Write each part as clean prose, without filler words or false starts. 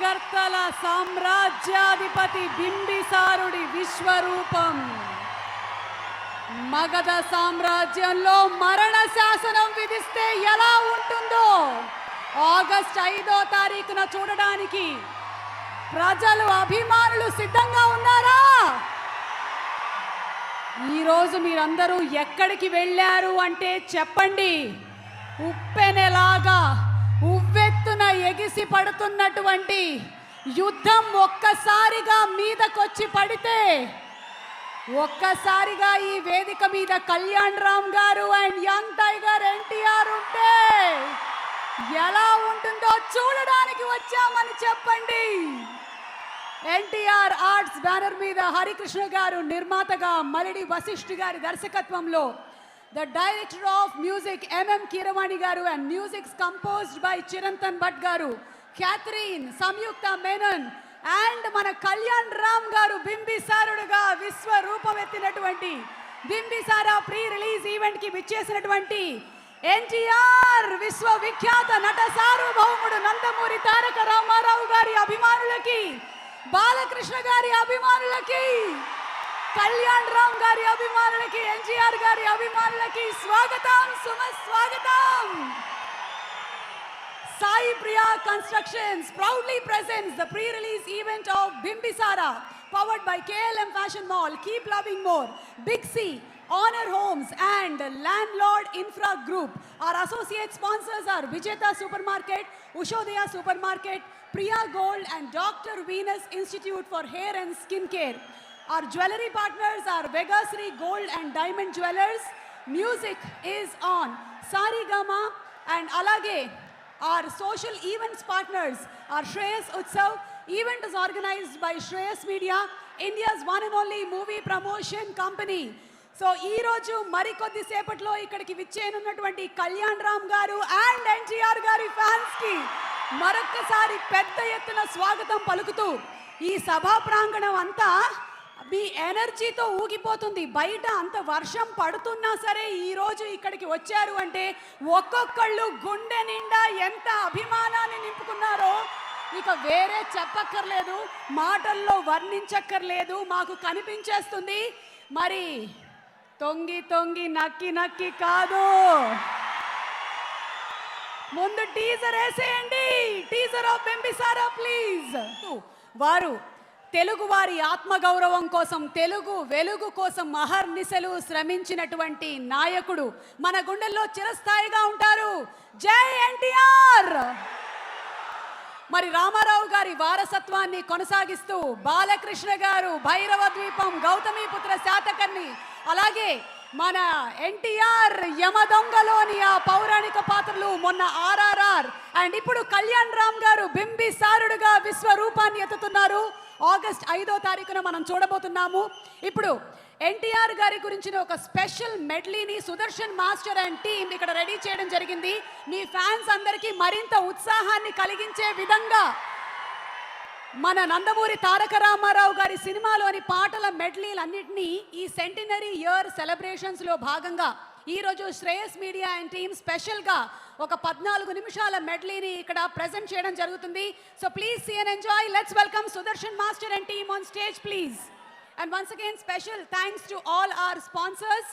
సృష్టికర్తల సామ్రాజ్యాధిపతి బింబిసారుడి విశ్వరూపం మగధ సామ్రాజ్యంలో మరణ శాసనం విధిస్తే ఎలా ఉంటుందో ఆగస్ట్ 5వ తారీఖున చూడడానికి ప్రజలు అభిమానులు సిద్ధంగా ఉన్నారా? ఈరోజు మీరందరూ ఎక్కడికి వెళ్ళారు అంటే చెప్పండి. ఉప్పెనెలాగా ఉవ్వెత్తున ఎగిసి పడుతున్నటువంటి యుద్ధం ఒక్కసారిగా మీదకొచ్చి పడితే, ఒక్కసారిగా ఈ వేదిక మీద కళ్యాణ్ రామ్ గారు అండ్ యంగ్ టైగర్ ఎన్టీఆర్ ఉంటే ఎలా ఉంటుందో చూడడానికి వచ్చామని చెప్పండి. ఎన్టీఆర్ ఆర్ట్స్ బ్యానర్ మీద హరికృష్ణ గారు నిర్మాతగా, మలిడి వశిష్ఠ్ గారి దర్శకత్వంలో the director of music MM Keeravani గారు and musics composed by Chirantan Bhatt గారు, క్యాథరీన్, సంయుక్త మేనన్ అండ్ మన కళ్యాణ్ రామ్ గారు బింబిసారుడుగా విశ్వరూపం ఎత్తినటువంటి బింబిసారా ప్రీ రిలీజ్ ఈవెంట్ కి విచ్చేసినటువంటి ఎన్టీఆర్ విశ్వవిఖ్యాత నట సార్వభౌముడు నందమూరి తారక రామారావు గారి అభిమానులకి, బాలకృష్ణ గారి అభిమానులకి, కళ్యాణ్ రామ్ గారి అభిమానులకి, ఎన్టీఆర్ గారి అభిమానులకి స్వాగతం, సుస్వాగతం. Sai Priya Constructions proudly presents the pre-release event of Bimbisara, powered by KLM Fashion Mall, Keep Loving More, Big C, Honor Homes and Landlord Infra Group. Our associate sponsors are Vijeta Supermarket, Ushodaya Supermarket, Priya Gold and Dr. Venus Institute for Hair and Skin Care. Our jewelry partners are Vegasri Gold and Diamond Jewelers. Music is on Sarigama and Alage. Our social events partners are Shreyas Utsav. Event is organized by Shreyas Media, India's one and only movie promotion company. So ఈరోజు మరికొద్ది సేపట్లో ఇక్కడికి విచ్చేయనున్నటువంటి కళ్యాణ్ రామ్ గారు and NTR గారి ఫ్యాన్స్కి మరొక్కసారి పెద్ద ఎత్తున స్వాగతం పలుకుతూ, ఈ సభా ప్రాంగణం అంతా మీ ఎనర్జీతో ఊగిపోతుంది. బయట అంత వర్షం పడుతున్నా సరే ఈరోజు ఇక్కడికి వచ్చారు అంటే ఒక్కొక్కళ్ళు గుండె నిండా ఎంత అభిమానాన్ని నింపుకున్నారో ఇక వేరే చెప్పక్కర్లేదు, మాటల్లో వర్ణించక్కర్లేదు, మాకు కనిపించేస్తుంది. మరి తొంగి తొంగి నక్కి నక్కి కాదు, ముందు టీజర్ వేసేయండి. Teaser of Bimbisara please. వారు తెలుగు వారి ఆత్మగౌరవం కోసం, తెలుగు వెలుగు కోసం అహర్నిశలు శ్రమించినటువంటి నాయకుడు మన గుండెల్లో చిరస్థాయిగా ఉంటారు. జై ఎన్టీఆర్. మరి రామారావు గారి వారసత్వాన్ని కొనసాగిస్తూ బాలకృష్ణ గారు భైరవ ద్వీపం, గౌతమిపుత్ర శాతకర్ణి, అలాగే మన ఎన్టీఆర్ యమదొంగలోని ఆ పౌరాణిక పాత్రలు, మొన్న ఆర్ఆర్ఆర్ అండ్ ఇప్పుడు కళ్యాణ్ రామ్ గారు బింబిసారుడుగా విశ్వరూపాన్ని ఎత్తుతున్నారు. ఆగస్ట్ 5వ తారీఖున మనం చూడబోతున్నాము. ఇప్పుడు ఎన్టీఆర్ గారి గురించిన ఒక స్పెషల్ మెడ్లీని సుదర్శన్ మాస్టర్ అండ్ టీమ్ ఇక్కడ రెడీ చేయడం జరిగింది. మీ ఫ్యాన్స్ అందరికీ మరింత ఉత్సాహాన్ని కలిగించే విధంగా మన నందమూరి తారక రామారావు గారి సినిమాలోని పాటల మెడ్లీలన్నింటినీ ఈ సెంటినరీ ఇయర్ సెలబ్రేషన్స్లో భాగంగా ఈరోజు శ్రేయస్ మీడియా అండ్ టీమ్ స్పెషల్గా ఒక 14 నిమిషాల మెడ్లీని ఇక్కడ ప్రెజెంట్ చేయడం జరుగుతుంది. So please see and enjoy. Let's welcome Sudarshan master and team on stage please. And once again, special thanks to all our sponsors.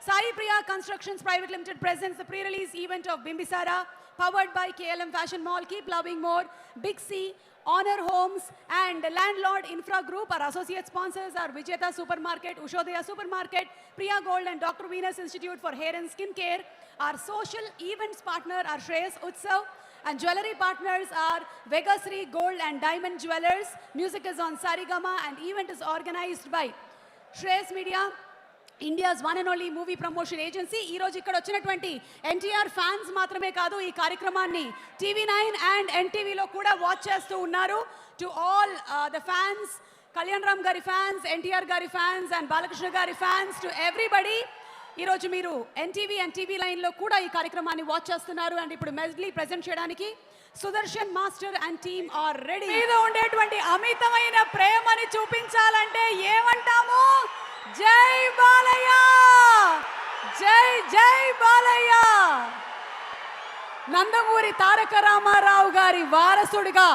Sai Priya Constructions Private Limited presents the pre-release event of Bimbisara, powered by KLM Fashion Mall, Keep Loving More, Big C, Honor Homes and Landlord Infra Group. Our associate sponsors are Vijeta Supermarket, Ushodaya Supermarket, Priya Gold and Dr. Venus Institute for Hair and Skin Care. Our social events partner are Shreyas Utsav. And jewelry partners are Vegasri Gold and Diamond Jewelers. Music is on Sarigama and event is organized by Shreyas Media, India's one and only movie promotion agency. ఈ రోజు ఇక్కడ వచ్చినటువంటి NTR fans మాత్రమే కాదు, ఈ కార్యక్రమాన్ని TV9 and NTVలో కూడా watch చేస్తూ ఉన్నారు. To all the fans, Kalyan Ram గారి ఫ్యాన్స్, ఎన్టీఆర్ గారి ఫ్యాన్స్ అండ్ బాలకృష్ణ గారి ఫ్యాన్స్, టు ఎవ్రీబడి. ఈరోజు మీరు ఎన్టీవీ అండ్ TV9లో కూడా ఈ కార్యక్రమాన్ని వాచ్ చేస్తున్నారు. అండ్ ఇప్పుడు మెడ్లీ ప్రెజెంట్ చేయడానికి Sudarshan master and team are ready. మీద ఉండేటువంటి అమితమైన ప్రేమని చూపించాలంటే ఏమంటాము? జై బాలయ్య, జై జై బాలయ్య. నందమూరి తారక రామారావు గారి వారసుడిగా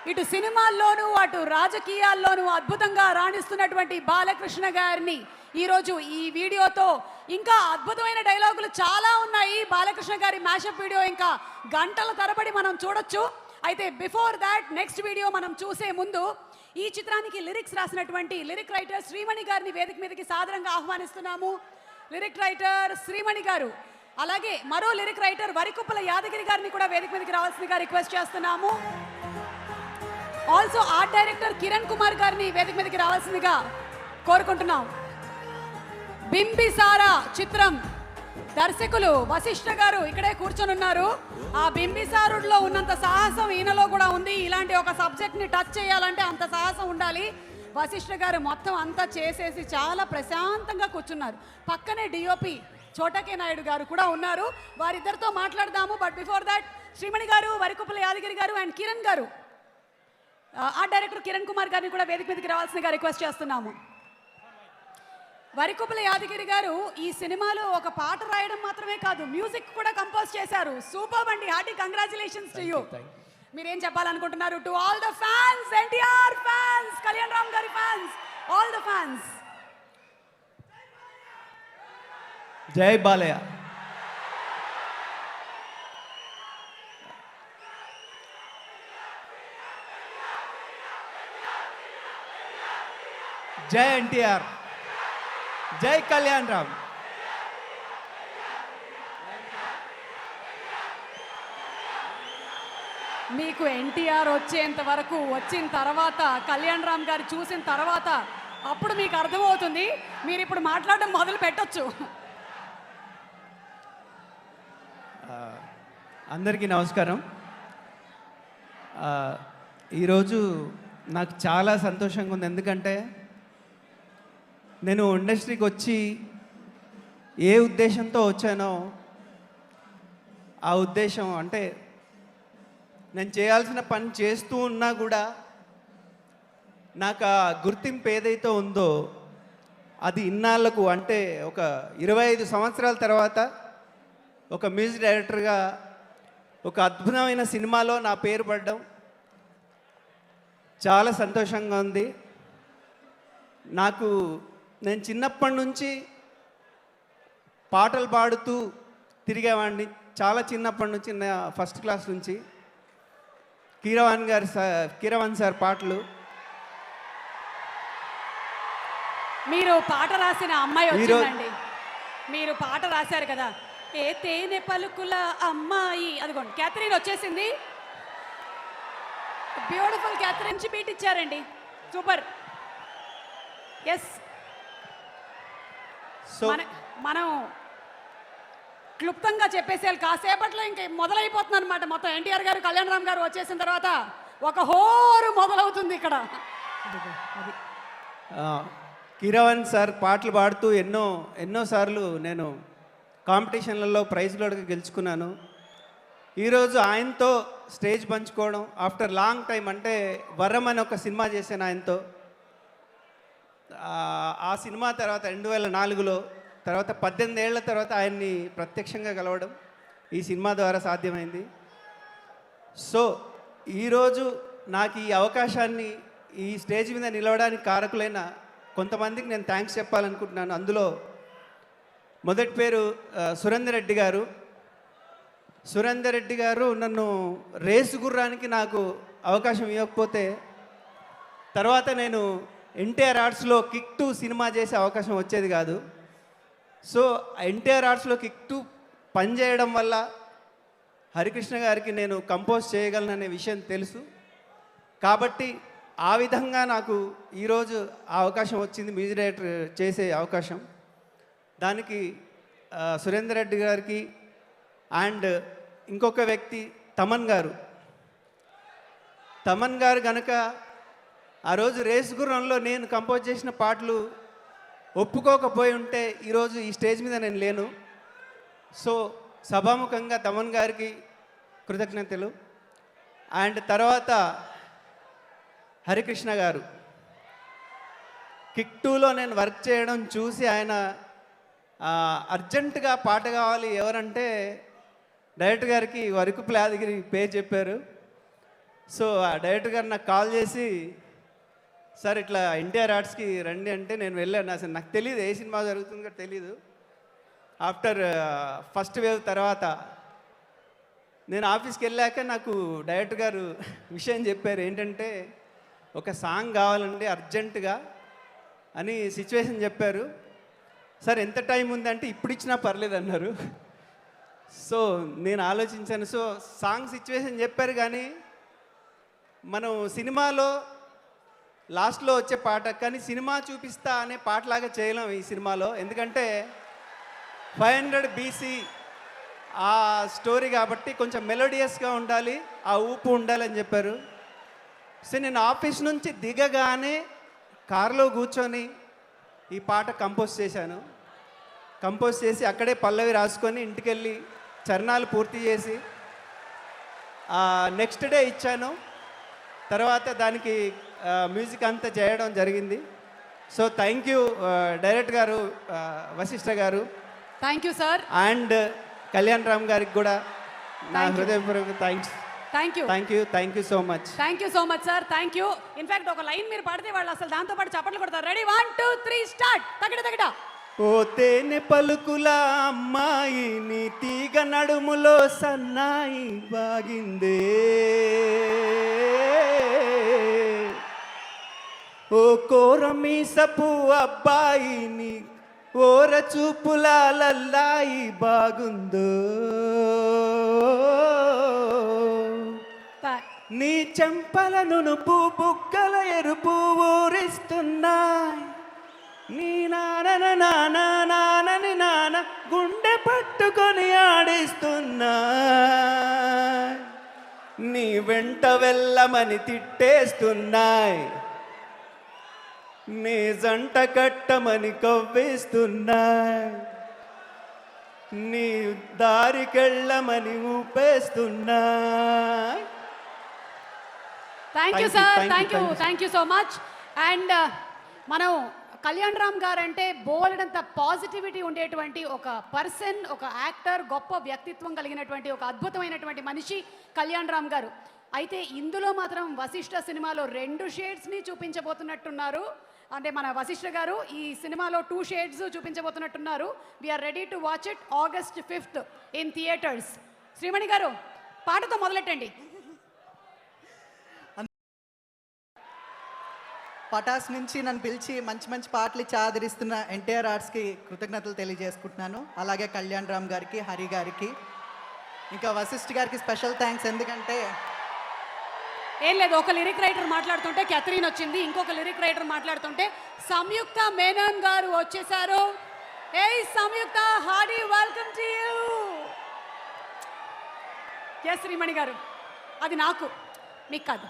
ఇటు సినిమాల్లోనూ అటు రాజకీయాల్లోనూ అద్భుతంగా రాణిస్తున్నటువంటి బాలకృష్ణ గారిని ఈరోజు ఈ వీడియోతో, ఇంకా అద్భుతమైన డైలాగులు చాలా ఉన్నాయి బాలకృష్ణ గారి మ్యాషప్ వీడియో, ఇంకా గంటల తరబడి మనం చూడొచ్చు. అయితే బిఫోర్ దాట్ నెక్స్ట్ వీడియో మనం చూసే ముందు ఈ చిత్రానికి లిరిక్స్ రాసినటువంటి లిరిక్ రైటర్ శ్రీమణి గారిని వేదిక మీదకి సాదరంగా ఆహ్వానిస్తున్నాము. లిరిక్ రైటర్ శ్రీమణి గారు, అలాగే మరో లిరిక్ రైటర్ వరికుప్పల యాదగిరి గారిని కూడా వేదిక మీదకి రావాల్సిందిగా రిక్వెస్ట్ చేస్తున్నాము. Also art director Kiran Kumar గారిని వేదిక మీదకి రావాల్సిందిగా కోరుకుంటున్నాం. బింబిసారా చిత్రం దర్శకులు వశిష్ఠ గారు ఇక్కడే కూర్చొని ఉన్నారు. ఆ బింబిసారుడిలో ఉన్నంత సాహసం ఈయనలో కూడా ఉంది. ఇలాంటి ఒక సబ్జెక్ట్ని టచ్ చేయాలంటే అంత సాహసం ఉండాలి. వశిష్ఠ గారు మొత్తం అంతా చేసేసి చాలా ప్రశాంతంగా కూర్చున్నారు. పక్కనే డిఓపి చోటకే నాయుడు గారు కూడా ఉన్నారు. వారిద్దరితో మాట్లాడదాము. బట్ బిఫోర్ దాట్ శ్రీమణి గారు, వరికుప్పల యాదగిరి గారు అండ్ కిరణ్ గారు, ఆర్ట్ డైరెక్టర్ కిరణ్ కుమార్ గారిని కూడా వేదిక మీదకి రావాల్సిందిగా రిక్వెస్ట్ చేస్తున్నాము. వరికుప్పల యాదగిరి గారు ఈ సినిమాలో ఒక పాట రాయడం మాత్రమే కాదు, మ్యూజిక్ కూడా కంపోజ్ చేశారు. సూపర్ అండి, హార్టీ కంగ్రాచులేషన్స్ టు యూ. మీరేం చెప్పాలనుకుంటున్నారు to all the fans, NTR fans, Kalyan Ram గారి ఫ్యాన్స్, ఆల్ ద ఫ్యాన్స్? జై బాలయ్య. జై ఎన్టీఆర్, జై కళ్యాణ్ రామ్. మీకు ఎన్టీఆర్ వచ్చేంత వరకు, వచ్చిన తర్వాత కళ్యాణ్ రామ్ గారు చూసిన తర్వాత అప్పుడు మీకు అర్థమవుతుంది. మీరు ఇప్పుడు మాట్లాడడం మొదలు పెట్టొచ్చు. అందరికీ నమస్కారం. ఈరోజు నాకు చాలా సంతోషంగా ఉంది. ఎందుకంటే నేను ఇండస్ట్రీకి వచ్చి ఏ ఉద్దేశంతో వచ్చానో ఆ ఉద్దేశం అంటే నేను చేయాల్సిన పని చేస్తూ ఉన్నా కూడా నాకు ఆ గుర్తింపు ఏదైతే ఉందో అది ఇన్నాళ్లకు, అంటే ఒక 25 సంవత్సరాల తర్వాత ఒక మ్యూజిక్ డైరెక్టర్గా ఒక అద్భుతమైన సినిమాలో నా పేరు పడడం చాలా సంతోషంగా ఉంది. నేను చిన్నప్పటి నుంచి పాటలు పాడుతూ తిరిగేవాడిని. చాలా చిన్నప్పటి నుంచి, నా ఫస్ట్ క్లాస్ నుంచి కీరవాణి సార్ పాటలు. మీరు పాట రాసిన అమ్మాయి వచ్చిందండి. మీరు పాట రాశారు కదా, ఏ తేనె పలుకుల అమ్మాయి, అదిగోండి క్యాథరిన్ వచ్చేసింది. బ్యూటిఫుల్ క్యాథరిన్ నుంచి బీట్ ఇచ్చారండి, సూపర్. ఎస్, మనం క్లుప్తంగా చెప్పేసేయాలి. కాసేపట్లో ఇంక మొదలైపోతుంది అనమాట. మొత్తం ఎన్టీఆర్ గారు, కళ్యాణ్ రామ్ గారు వచ్చేసిన తర్వాత ఒక హోరు మొదలవుతుంది ఇక్కడ. కీరవాణి సార్ పాటలు పాడుతూ ఎన్నోసార్లు నేను కాంపిటీషన్లలో ప్రైజ్లు గెలుచుకున్నాను. ఈరోజు ఆయనతో స్టేజ్ పంచుకోవడం ఆఫ్టర్ లాంగ్ టైం, అంటే వరం అని ఒక సినిమా చేశాను ఆయనతో. ఆ సినిమా తర్వాత 2004లో, తర్వాత 18 ఏళ్ల తర్వాత ఆయన్ని ప్రత్యక్షంగా కలవడం ఈ సినిమా ద్వారా సాధ్యమైంది. సో ఈరోజు నాకు ఈ అవకాశాన్ని, ఈ స్టేజ్ మీద నిలవడానికి కారకులైన కొంతమందికి నేను థ్యాంక్స్ చెప్పాలనుకుంటున్నాను. అందులో మొదటి పేరు సురేందర్ రెడ్డి గారు. సురేందర్ రెడ్డి గారు నన్ను రేసు గుర్రానికి నాకు అవకాశం ఇవ్వకపోతే తర్వాత నేను ఎన్టీఆర్ ఆర్ట్స్లో కిక్ 2 సినిమా చేసే అవకాశం వచ్చేది కాదు. సో ఎన్టీఆర్ ఆర్ట్స్లో కిక్ 2 పనిచేయడం వల్ల హరికృష్ణ గారికి నేను కంపోజ్ చేయగలననే విషయం తెలుసు. కాబట్టి ఆ విధంగా నాకు ఈరోజు ఆ అవకాశం వచ్చింది, మ్యూజిక్ డైరెక్టర్ చేసే అవకాశం. దానికి సురేందర్ రెడ్డి గారికి అండ్ ఇంకొక వ్యక్తి తమన్ గారు కనుక ఆ రోజు రేసు గుర్రంలో నేను కంపోజ్ చేసిన పాటలు ఒప్పుకోకపోయి ఉంటే ఈరోజు ఈ స్టేజ్ మీద నేను లేను. సో సభాముఖంగా తమన్ గారికి కృతజ్ఞతలు. అండ్ తర్వాత హరికృష్ణ గారు కిక్ 2లో నేను వర్క్ చేయడం చూసి ఆయన అర్జెంటుగా పాట కావాలి ఎవరంటే డైరెక్టర్ గారికి వరికుప్పల యాదగిరి పేరు చెప్పారు. సో ఆ డైరెక్టర్ గారు నాకు కాల్ చేసి, సార్ ఇట్లా ఎన్టీఆర్ ఆర్ట్స్కి రండి అంటే నేను వెళ్ళాను. అసలు నాకు తెలియదు ఏ సినిమా జరుగుతుందో తెలీదు. ఆఫ్టర్ ఫస్ట్ వేవ్ తర్వాత నేను ఆఫీస్కి వెళ్ళాక నాకు డైరెక్టర్ గారు విషయం చెప్పారు. ఏంటంటే ఒక సాంగ్ కావాలండి అర్జెంటుగా అని సిచ్యువేషన్ చెప్పారు. సార్ ఎంత టైం ఉందంటే ఇప్పుడు ఇచ్చినా పర్లేదు అన్నారు. సో నేను ఆలోచించాను. సో సాంగ్ సిచ్యువేషన్ చెప్పారు, కానీ మనం సినిమాలో లాస్ట్లో వచ్చే పాట కానీ సినిమా చూపిస్తా అనే పాటలాగా చేయలేం ఈ సినిమాలో. ఎందుకంటే 500 BC ఆ స్టోరీ కాబట్టి కొంచెం మెలోడియస్గా ఉండాలి, ఆ ఊపు ఉండాలని చెప్పారు. సో నేను ఆఫీస్ నుంచి దిగగానే కారులో కూర్చొని ఈ పాట కంపోజ్ చేశాను. కంపోజ్ చేసి అక్కడే పల్లవి రాసుకొని ఇంటికెళ్ళి చరణాలు పూర్తి చేసి నెక్స్ట్ డే ఇచ్చాను. తర్వాత దానికి మ్యూజిక్ అంతా చేయడం జరిగింది. సో థ్యాంక్ యూ డైరెక్టర్ గారు, వశిష్ఠ గారు, thank you sir. And Kalyan Ram గారికి కూడా నా Thank you. హృదయపూర్వక thanks. Thank you. Thank you so much. Thank you so much sir. Thank you. In fact ఒక లైన్ మీరు పాడితే వాళ్ళు అసలు దాంతో పాటు చప్పట్లు కొడతారు. Ready 1 2 3 start. తగడ తగడ. ఓ తేనె పలుకుల అమ్మాయి నీ తీగ నడుములో సన్నాయి బాగిందే, ఓ కోరమీసపు అబ్బాయి నీ ఓర చూపుల లల్లాయి బాగుందో, నీ చెంపల నునుపు బుగ్గల ఎరుపు ఊరిస్తున్నాయి, నీ నానని నాన్న గుండె పట్టుకొని ఆడిస్తున్నా, నీ వెంట వెళ్ళమని తిట్టేస్తున్నాయి, నీ జంట కట్టమని కవ్వేస్తున్నాయి, నీ దారికెళ్ళమని ఊపేస్తున్నాయి. Thank you Thank you, sir. thank you, thank you. thank you. Thank you so much. And మనం కళ్యాణ్ రామ్ గారు అంటే బోలెడంత పాజిటివిటీ ఉండేటువంటి ఒక పర్సన్, ఒక యాక్టర్, గొప్ప వ్యక్తిత్వం కలిగినటువంటి ఒక అద్భుతమైనటువంటి మనిషి కళ్యాణ్ రామ్ గారు. అయితే ఇందులో మాత్రం వశిష్ఠ సినిమాలో 2 షేడ్స్ని చూపించబోతున్నట్టున్నారు. అంటే మన వశిష్ఠ గారు ఈ సినిమాలో 2 షేడ్స్ చూపించబోతున్నట్టున్నారు. We are ready to watch it August 5th in theatres. Sreemani గారు పాటతో మొదలెట్టండి. పటాస్ నుంచి నన్ను పిలిచి మంచి మంచి పాటలు ఇచ్చి ఆదరిస్తున్న ఎన్టీఆర్ ఆర్ట్స్కి కృతజ్ఞతలు తెలియజేసుకుంటున్నాను. అలాగే కళ్యాణ్ రామ్ గారికి, హరి గారికి, ఇంకా వశిష్ఠ్ గారికి స్పెషల్ థ్యాంక్స్. ఎందుకంటే ఏం లేదు, ఒక లిరిక్ రైటర్ మాట్లాడుతుంటే క్యాథరిన్ వచ్చింది, ఇంకొక లిరిక్ రైటర్ మాట్లాడుతుంటే సంయుక్త మేనన్ గారు వచ్చేసారు. ఏయ్ Samyuktha, hearty welcome to you. Yes Sreemani గారు, అది నాకు, మీకు కాదు.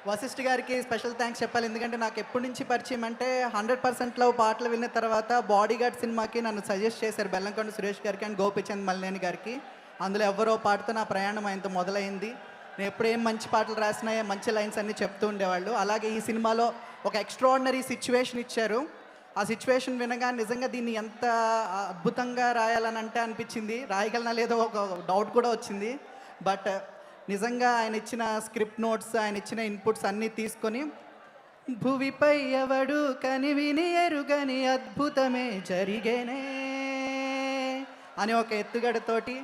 వశిష్ఠ్ గారికి స్పెషల్ థ్యాంక్స్ చెప్పాలి. ఎందుకంటే నాకు ఎప్పటి నుంచి పరిచయం అంటే 100%లో పాటలు విన్న తర్వాత బాడీ గార్డ్ సినిమాకి నన్ను సజెస్ట్ చేశారు బెల్లంకొండ సురేష్ గారికి అండ్ గోపిచంద్ మల్లేని గారికి. అందులో ఎవరో పాటతో నా ప్రయాణం ఆయనతో మొదలైంది. నేను ఎప్పుడు ఏం మంచి పాటలు రాసినా మంచి లైన్స్ అన్నీ చెప్తూ ఉండేవాళ్ళు. అలాగే ఈ సినిమాలో ఒక ఎక్స్ట్రాడినరీ సిచ్యువేషన్ ఇచ్చారు. ఆ సిచ్యువేషన్ వినగానే నిజంగా దీన్ని ఎంత అద్భుతంగా రాయాలని అంటే అనిపించింది. రాయగలనా లేదో ఒక డౌట్ కూడా వచ్చింది. బట్ నిజంగా ఆయన ఇచ్చిన స్క్రిప్ట్ నోట్స్, ఆయన ఇచ్చిన ఇన్పుట్స్ అన్నీ తీసుకొని భువిపై ఎవడు కనివిని ఎరుగని అద్భుతమే జరిగేనే అని ఒక ఎత్తుగడతోటి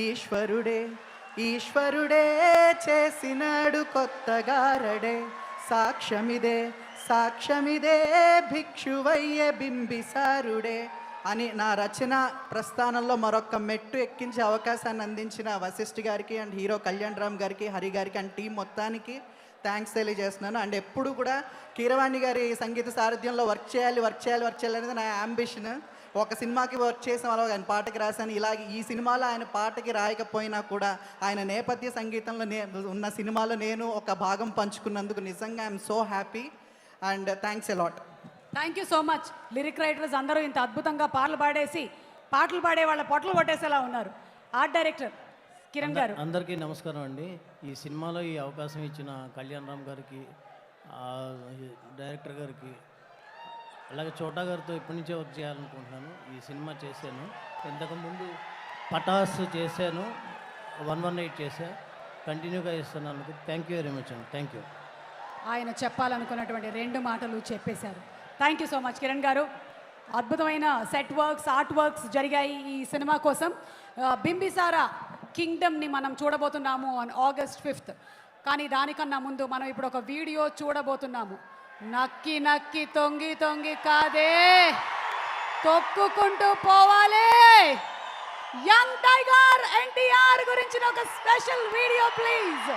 ఈశ్వరుడే ఈశ్వరుడే చేసినాడు కొత్తగారడే, సాక్ష్యమిదే సాక్ష్యమిదే భిక్షువయ్యే బింబిసారుడే అని నా రచన ప్రస్థానంలో మరొక మెట్టు ఎక్కించే అవకాశాన్ని అందించిన వశిష్ఠ్ గారికి అండ్ హీరో కళ్యాణ్ రామ్ గారికి, హరి గారికి అండ్ టీం మొత్తానికి థ్యాంక్స్ తెలియజేస్తున్నాను. అండ్ ఎప్పుడు కూడా కీరవాణి గారి సంగీత సారథ్యంలో వర్క్ చేయాలి అనేది నా అంబిషన్. ఒక సినిమాకి వర్క్ చేసిన వాళ్ళు ఆయన పాటకి రాశాను. ఇలాగే ఈ సినిమాలో ఆయన పాటకి రాయకపోయినా కూడా ఆయన నేపథ్య సంగీతంలో ఉన్న సినిమాలో నేను ఒక భాగం పంచుకున్నందుకు నిజంగా I'm so happy and thanks a lot. Thank you so much. Lyric writers అందరూ ఇంత అద్భుతంగా పాటలు పాడే వాళ్ళ పొట్టలు కొట్టేసేలా ఉన్నారు. ఆర్ట్ డైరెక్టర్ కిరణ్ గారు. అందరికీ నమస్కారం అండి. ఈ సినిమాలో ఈ అవకాశం ఇచ్చిన కళ్యాణ్ రామ్ గారికి, డైరెక్టర్ గారికి, అలాగే చోటా గారితో ఇప్పటి నుంచే వర్క్ చేయాలనుకుంటున్నాను. ఈ సినిమా చేశాను, ఇంతకుముందు పటాస్ చేశాను, 118 చేశా. కంటిన్యూగా ఇస్తున్నందుకు థ్యాంక్ యూ వెరీ మచ్ అండి. Thank you. ఆయన చెప్పాలనుకున్నటువంటి 2 మాటలు చెప్పేశారు. Thank you so much Kiran గారు. అద్భుతమైన సెట్ వర్క్స్, ఆర్ట్ వర్క్స్ జరిగాయి ఈ సినిమా కోసం. బింబిసారా కింగ్డమ్ని మనం చూడబోతున్నాము ఆన్ August 5th. కానీ దానికన్నా ముందు మనం ఇప్పుడు ఒక వీడియో చూడబోతున్నాము. నక్కి నక్కి తొంగి తొంగి కాదే, తొక్కుకుంటూ పోవాలి. యంగ్ టైగర్ ఎన్టీఆర్ గురించిన ఒక స్పెషల్ వీడియో ప్లీజ్.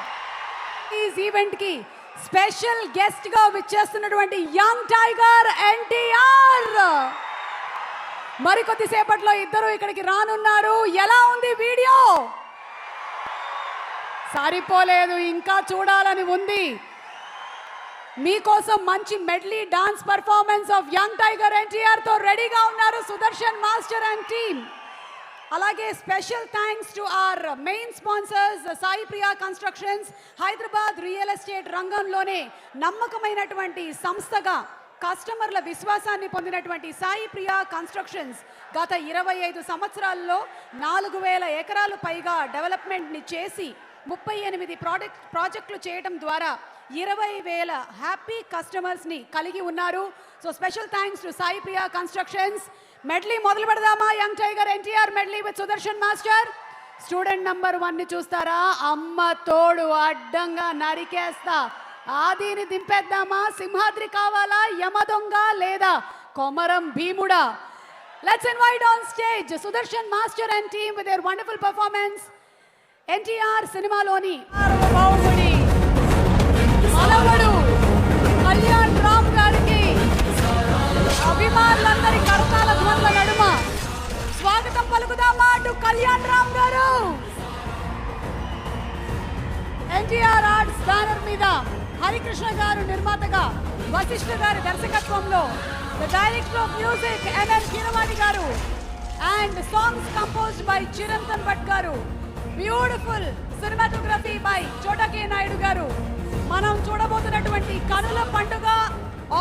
ఈ ఈవెంట్కి స్పెషల్ గెస్ట్గా విచ్చేస్తున్నటువంటి యంగ్ టైగర్ ఎన్టీఆర్ మరికొద్ది సేపట్లో ఇద్దరు ఇక్కడికి రానున్నారు. ఎలా ఉంది వీడియో? సరిపోలేదు, ఇంకా చూడాలని ఉంది. మీకోసం మంచి medley dance performance of young tiger ఎన్టీఆర్తో రెడీగా ఉన్నారు సుదర్శన్ మాస్టర్ అండ్ టీమ్. అలాగే special thanks to our main sponsors Sai Priya constructions, Hyderabad real estate రంగంలోనే నమ్మకమైనటువంటి సంస్థగా కస్టమర్ల విశ్వాసాన్ని పొందినటువంటి సాయి ప్రియా కన్స్ట్రక్షన్స్ గత 25 సంవత్సరాల్లో 4000 ఎకరాలు పైగా డెవలప్మెంట్ని చేసి 38 ప్రాజెక్టులు చేయడం ద్వారా 20,000 హ్యాపీ కస్టమర్స్ని కలిగి ఉన్నారు. So special thanks to Sai Priya constructions. Medley మొదలు పెడదామా? Young tiger NTR medley with Sudarshan master. Student number 1ని చూస్తారా? అమ్మ తోడు అడ్డంగా నరికేస్తా. ఆదిని దింపేద్దామా? సింహాద్రి కావాలా? యమదొంగ లేదా కొమరం భీముడా? Let's invite on stage Sudarshan master and team with their wonderful performance. NTR సినిమాలోని బాహుబలి మనవడు కళ్యాణ్ రామ్ గారికి అభిమానులందరి కరతాళ ధ్వనుల నడుమ స్వాగతం పలుకుదామా టు కళ్యాణ్ రామ్ గారు. ఎన్టీఆర్ ఆర్ట్స్ బ్యానర్ మీద హరికృష్ణ గారు నిర్మాతగా, వశిష్ఠ గారి దర్శకత్వంలో the director of music MN Keeravani గారు and songs composed by Chirantan Bhatt గారు, బ్యూటిఫుల్ సినిమాటోగ్రఫీ బై చోటా కే నాయుడు గారు. మనం చూడబోతున్నటువంటి కనుల పండుగ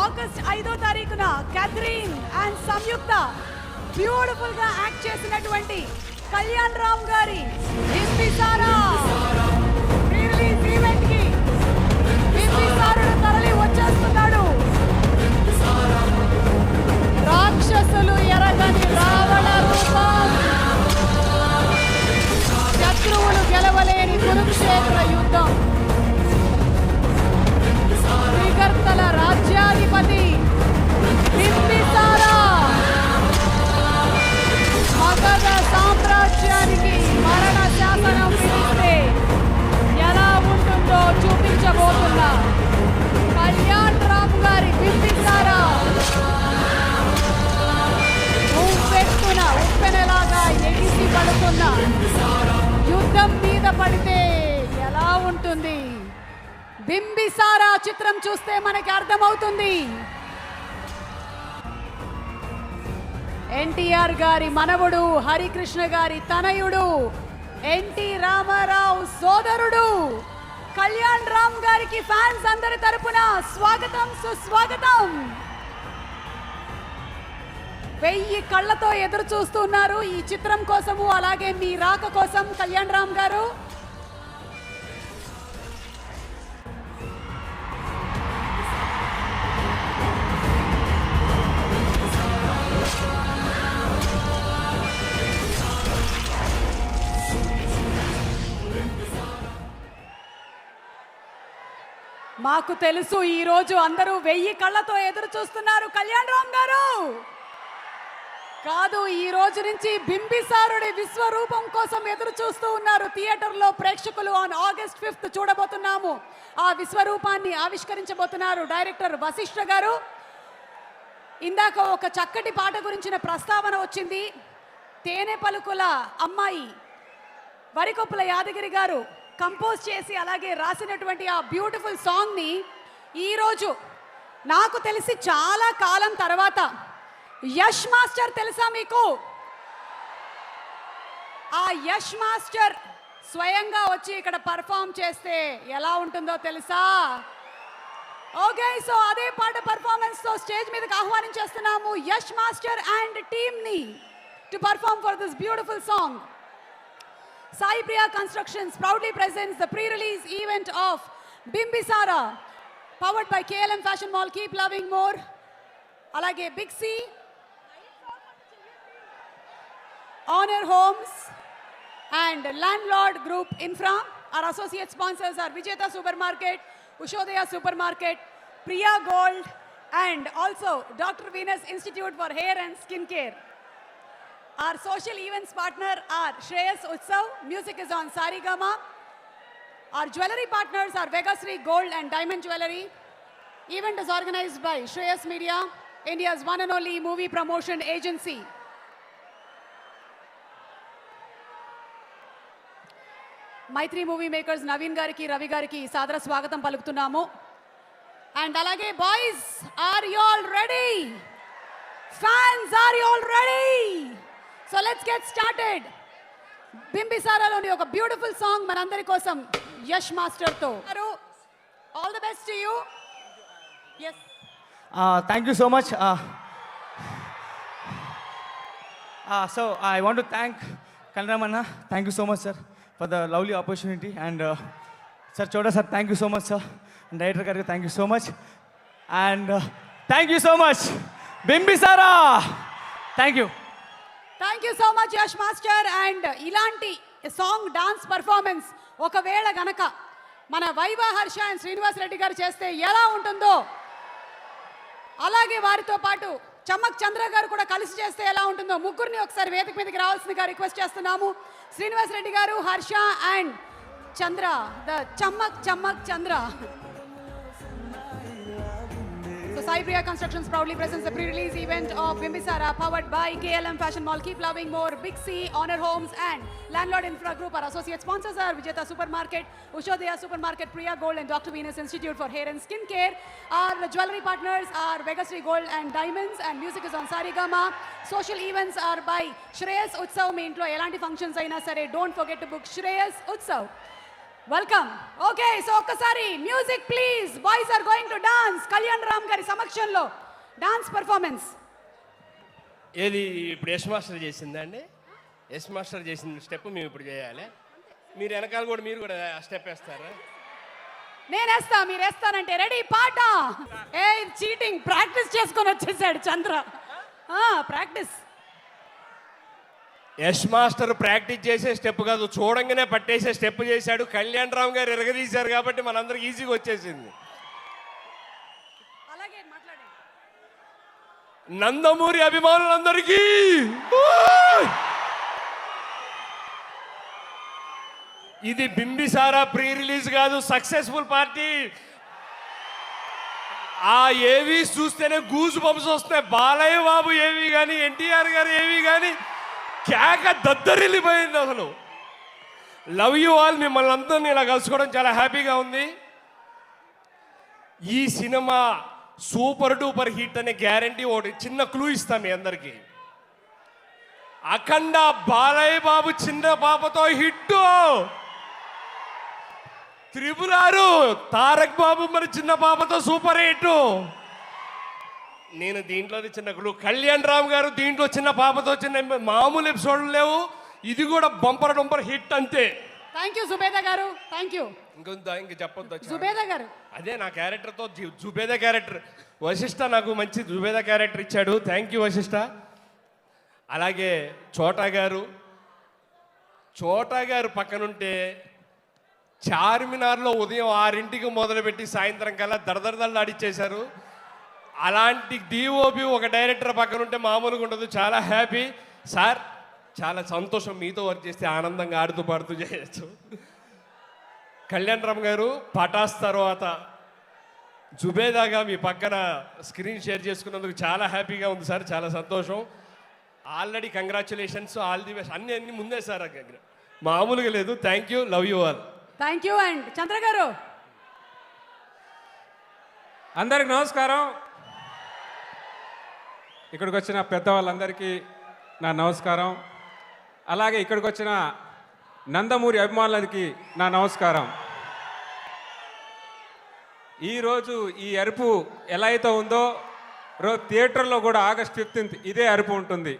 August 5వ తారీఖున క్యాథరిన్ అండ్ సంయుక్త బ్యూటిఫుల్ గా యాక్ట్ చేసినటువంటి కళ్యాణ్ రామ్ గారి బింబిసారా రిలీజ్ ఈవెంట్ కి బింబిసారుడు తరలి వచ్చేస్తున్నాడు. రాక్షసులు ఎరగని రావణ రూపం, శత్రువులు గెలవలేని కురుక్షేత్ర యుద్ధం, త్రిగర్తల రాజ్యాధిపతి బింబిసారా మగధ సామ్రాజ్యానికి మరణ శాసనం విధిస్తే ఎలా ఉంటుందో చూపించబోతున్న కళ్యాణ్ రామ్ గారి బింబిసారా ఉప్పెత్తున ఉప్పెనలాగా ఎగిసి పడుతున్న యుద్ధం మీద పడితే ఎలా ఉంటుంది? బింబిసారా చిత్రం చూస్తే మనకి అర్థమవుతుంది. ఎన్టీఆర్ గారి మనవడు, హరికృష్ణ గారి తనయుడు, ఎన్టీ రామారావు సోదరుడు కళ్యాణ్ రామ్ గారికి ఫ్యాన్స్ అందరి తరపున స్వాగతం, సుస్వాగతం. 1000 కళ్ళతో ఎదురు చూస్తున్నారు ఈ చిత్రం కోసము, అలాగే మీ రాక కోసం కళ్యాణ్ రామ్ గారు. మాకు తెలుసు ఈ రోజు అందరూ 1000 కళ్ళతో ఎదురు చూస్తున్నారు కళ్యాణ్ రామ్ గారు. కాదు, ఈ రోజు నుంచి బింబిసారుడి విశ్వరూపం కోసం ఎదురు చూస్తూ ఉన్నారు థియేటర్లో ప్రేక్షకులు. ఆన్ August 5th చూడబోతున్నాము. ఆ విశ్వరూపాన్ని ఆవిష్కరించబోతున్నారు డైరెక్టర్ వశిష్ఠ గారు. ఇందాక ఒక చక్కటి పాట గురించిన ప్రస్తావన వచ్చింది. తేనె పలుకుల అమ్మాయి వరికొప్పుల యాదగిరి గారు కంపోజ్ చేసి అలాగే రాసినటువంటి ఆ బ్యూటిఫుల్ సాంగ్ని ఈరోజు నాకు తెలిసి చాలా కాలం తర్వాత యష్ మాస్టర్ తెలుసా మీకు? ఆ యష్ మాస్టర్ స్వయంగా వచ్చి ఇక్కడ పర్ఫామ్ చేస్తే ఎలా ఉంటుందో తెలుసా? ఓకే, సో అదే పాట పర్ఫార్మెన్స్ తో స్టేజ్ మీదకి ఆహ్వానించేస్తున్నాము యష్ మాస్టర్ అండ్ టీమ్ ని to perform for this beautiful song. Sai Priya Constructions proudly presents the pre-release event of Bimbisara, powered by KLM Fashion Mall. Keep loving more. Alage Big C, Honor Homes, and Landlord Group Infra. Our associate sponsors are Vijeta Supermarket, Ushodaya Supermarket, Priya Gold, and also Dr. Venus Institute for Hair and Skin Care. Our social events partner are Shreyas Utsav. Music is on Sarigama. Our jewelry partners are Vegasri Gold and Diamond Jewelry. Event is organized by Shreyas Media, India's one and only movie promotion agency. Mythri movie makers Naveen గారికి రవి గారికి సాదర స్వాగతం పలుకుతున్నాము. And అలాగే boys, are you all ready? Fans, are you all ready? So let's get started. బింబిసారాలోని ఒక beautiful song మనందరి కోసం యష్ మాస్టర్ తో. All the best to you. yes. Thank you so much. So I want to thank Kalramanna. Thank you so much, sir, for the lovely opportunity. And sir, Choda sir, thank you so much, sir. And director Garga, thank you so much. And thank you so much, Bimbisara. Thank you. Thank you so much Yash master. And ఇలాంటి song dance performance ఒకవేళ గనక మన వైభా Harsha and Srinivas Reddy గారు చేస్తే ఎలా ఉంటుందో, అలాగే వారితో పాటు చమ్మక్ చంద్ర గారు కూడా కలిసి చేస్తే ఎలా ఉంటుందో, ముగ్గురిని ఒకసారి వేదిక మీదకి రావాల్సిందిగా రిక్వెస్ట్ చేస్తున్నాము. శ్రీనివాస్ రెడ్డి గారు, Harsha and Chandra, the Chammak Chandra. So Sai Priya Constructions proudly presents the pre-release event of Bimbisara, powered by KLM Fashion Mall. Keep loving more. Big C, Honor Homes, and Landlord Infra Group. Our associate sponsors are Vijeta Supermarket, Ushodaya Supermarket, Priya Gold, and Dr. Venus Institute for Hair and Skin Care. Our jewelry partners are Vegasri Gold and Diamonds, and music is on Sarigama. Social events are by Shreyas Utsav. Me intlo elanti functions aina sare, don't forget to book Shreyas Utsav. Welcome. Okay, so ఒక్కసారి music please. Boys are going to dance. Kalyan Ram గారి సమక్షంలో dance performance. ఏది ఇప్పుడు Yash master చేసిందండి? Yash master చేసిన step మేము ఇప్పుడు చేయాలి. మీరు వెనకాల కూడా మీరు కూడా స్టెప్ వేస్తారా? నేను వేస్తా, మీరు వేస్తానంటే రెడీ పాట. ఏ చీటింగ్, ప్రాక్టీస్ చేసుకొని వచ్చేసాడు చంద్ర. ప్రాక్టీస్. యశ్ మాస్టర్ ప్రాక్టీస్ చేసే స్టెప్ కాదు, చూడంగానే పట్టేసే స్టెప్ చేశాడు. కళ్యాణ్ రామ్ గారు ఎరగదీశారు కాబట్టి మనందరికి ఈజీగా వచ్చేసింది. అలాగే మాట్లాడండి. నందమూరి అభిమానులందరికీ ఇది బింబిసారా ప్రీ రిలీజ్ కాదు, సక్సెస్ఫుల్ పార్టీ. ఆ ఏవి చూస్తేనే గూజు బంప్స్ వస్తాయి. బాలయ్య బాబు ఏవి కానీ, ఎన్టీఆర్ గారు ఏవి కానీ కేక దద్దరిల్లిపోయింది అసలు. Love you all. మిమ్మల్ని అందరినీ ఇలా కలుసుకోవడం చాలా హ్యాపీగా ఉంది. ఈ సినిమా సూపర్ డూపర్ హిట్ అనే గ్యారంటీ ఒకటి చిన్న క్లూ ఇస్తాం మీ అందరికీ. అఖండ బాలయ్య బాబు చిన్న పాపతో హిట్, త్రిపురారు తారక్ బాబు మరి చిన్న పాపతో సూపర్ హిట్. నేను దీంట్లోనే చిన్న క్లూ, కళ్యాణ్ రామ్ గారు దీంట్లో చిన్న పాపతో చిన్న మామూలు ఎపిసోడ్లు లేవు. ఇది కూడా బంపర్ డంపర్ హిట్ అంతే. థ్యాంక్ యూ సుబేదా గారు. Thank you. ఇంక చెప్పొద్దు. సుబేదా గారు, అదే నా క్యారెక్టర్తో జుబేదా క్యారెక్టర్. వశిష్ఠ నాకు మంచి జుబేదా క్యారెక్టర్ ఇచ్చాడు. Thank you Vassishta. అలాగే చోటా గారు పక్కనుంటే చార్మినార్లో ఉదయం 6 మొదలుపెట్టి సాయంత్రం కల్లా దరదరదళ్ళు ఆడిచ్చేశారు. అలాంటి డిఓపి ఒక డైరెక్టర్ పక్కన ఉంటే మామూలుగా ఉండదు. చాలా హ్యాపీ సార్, చాలా సంతోషం మీతో వర్క్ చేస్తే. ఆనందంగా ఆడుతూ పాడుతూ చేయొచ్చు. కళ్యాణ్ రామ్ గారు పటాస్ తర్వాత జుబేదాగా మీ పక్కన స్క్రీన్ షేర్ చేసుకున్నందుకు చాలా హ్యాపీగా ఉంది సార్. చాలా సంతోషం. Already congratulations, all the best. అన్ని ముందే సార్, మామూలుగా లేదు. Thank you, love you all. Thank you. And Chandra గారు. అందరికి నమస్కారం. ఇక్కడికి వచ్చిన పెద్దవాళ్ళందరికీ నా నమస్కారం. అలాగే ఇక్కడికి వచ్చిన నందమూరి అభిమానులకి నా నమస్కారం. ఈరోజు ఈ అరుపు ఎలా అయితే ఉందో థియేటర్లో కూడా August 15th ఇదే అరుపు ఉంటుంది.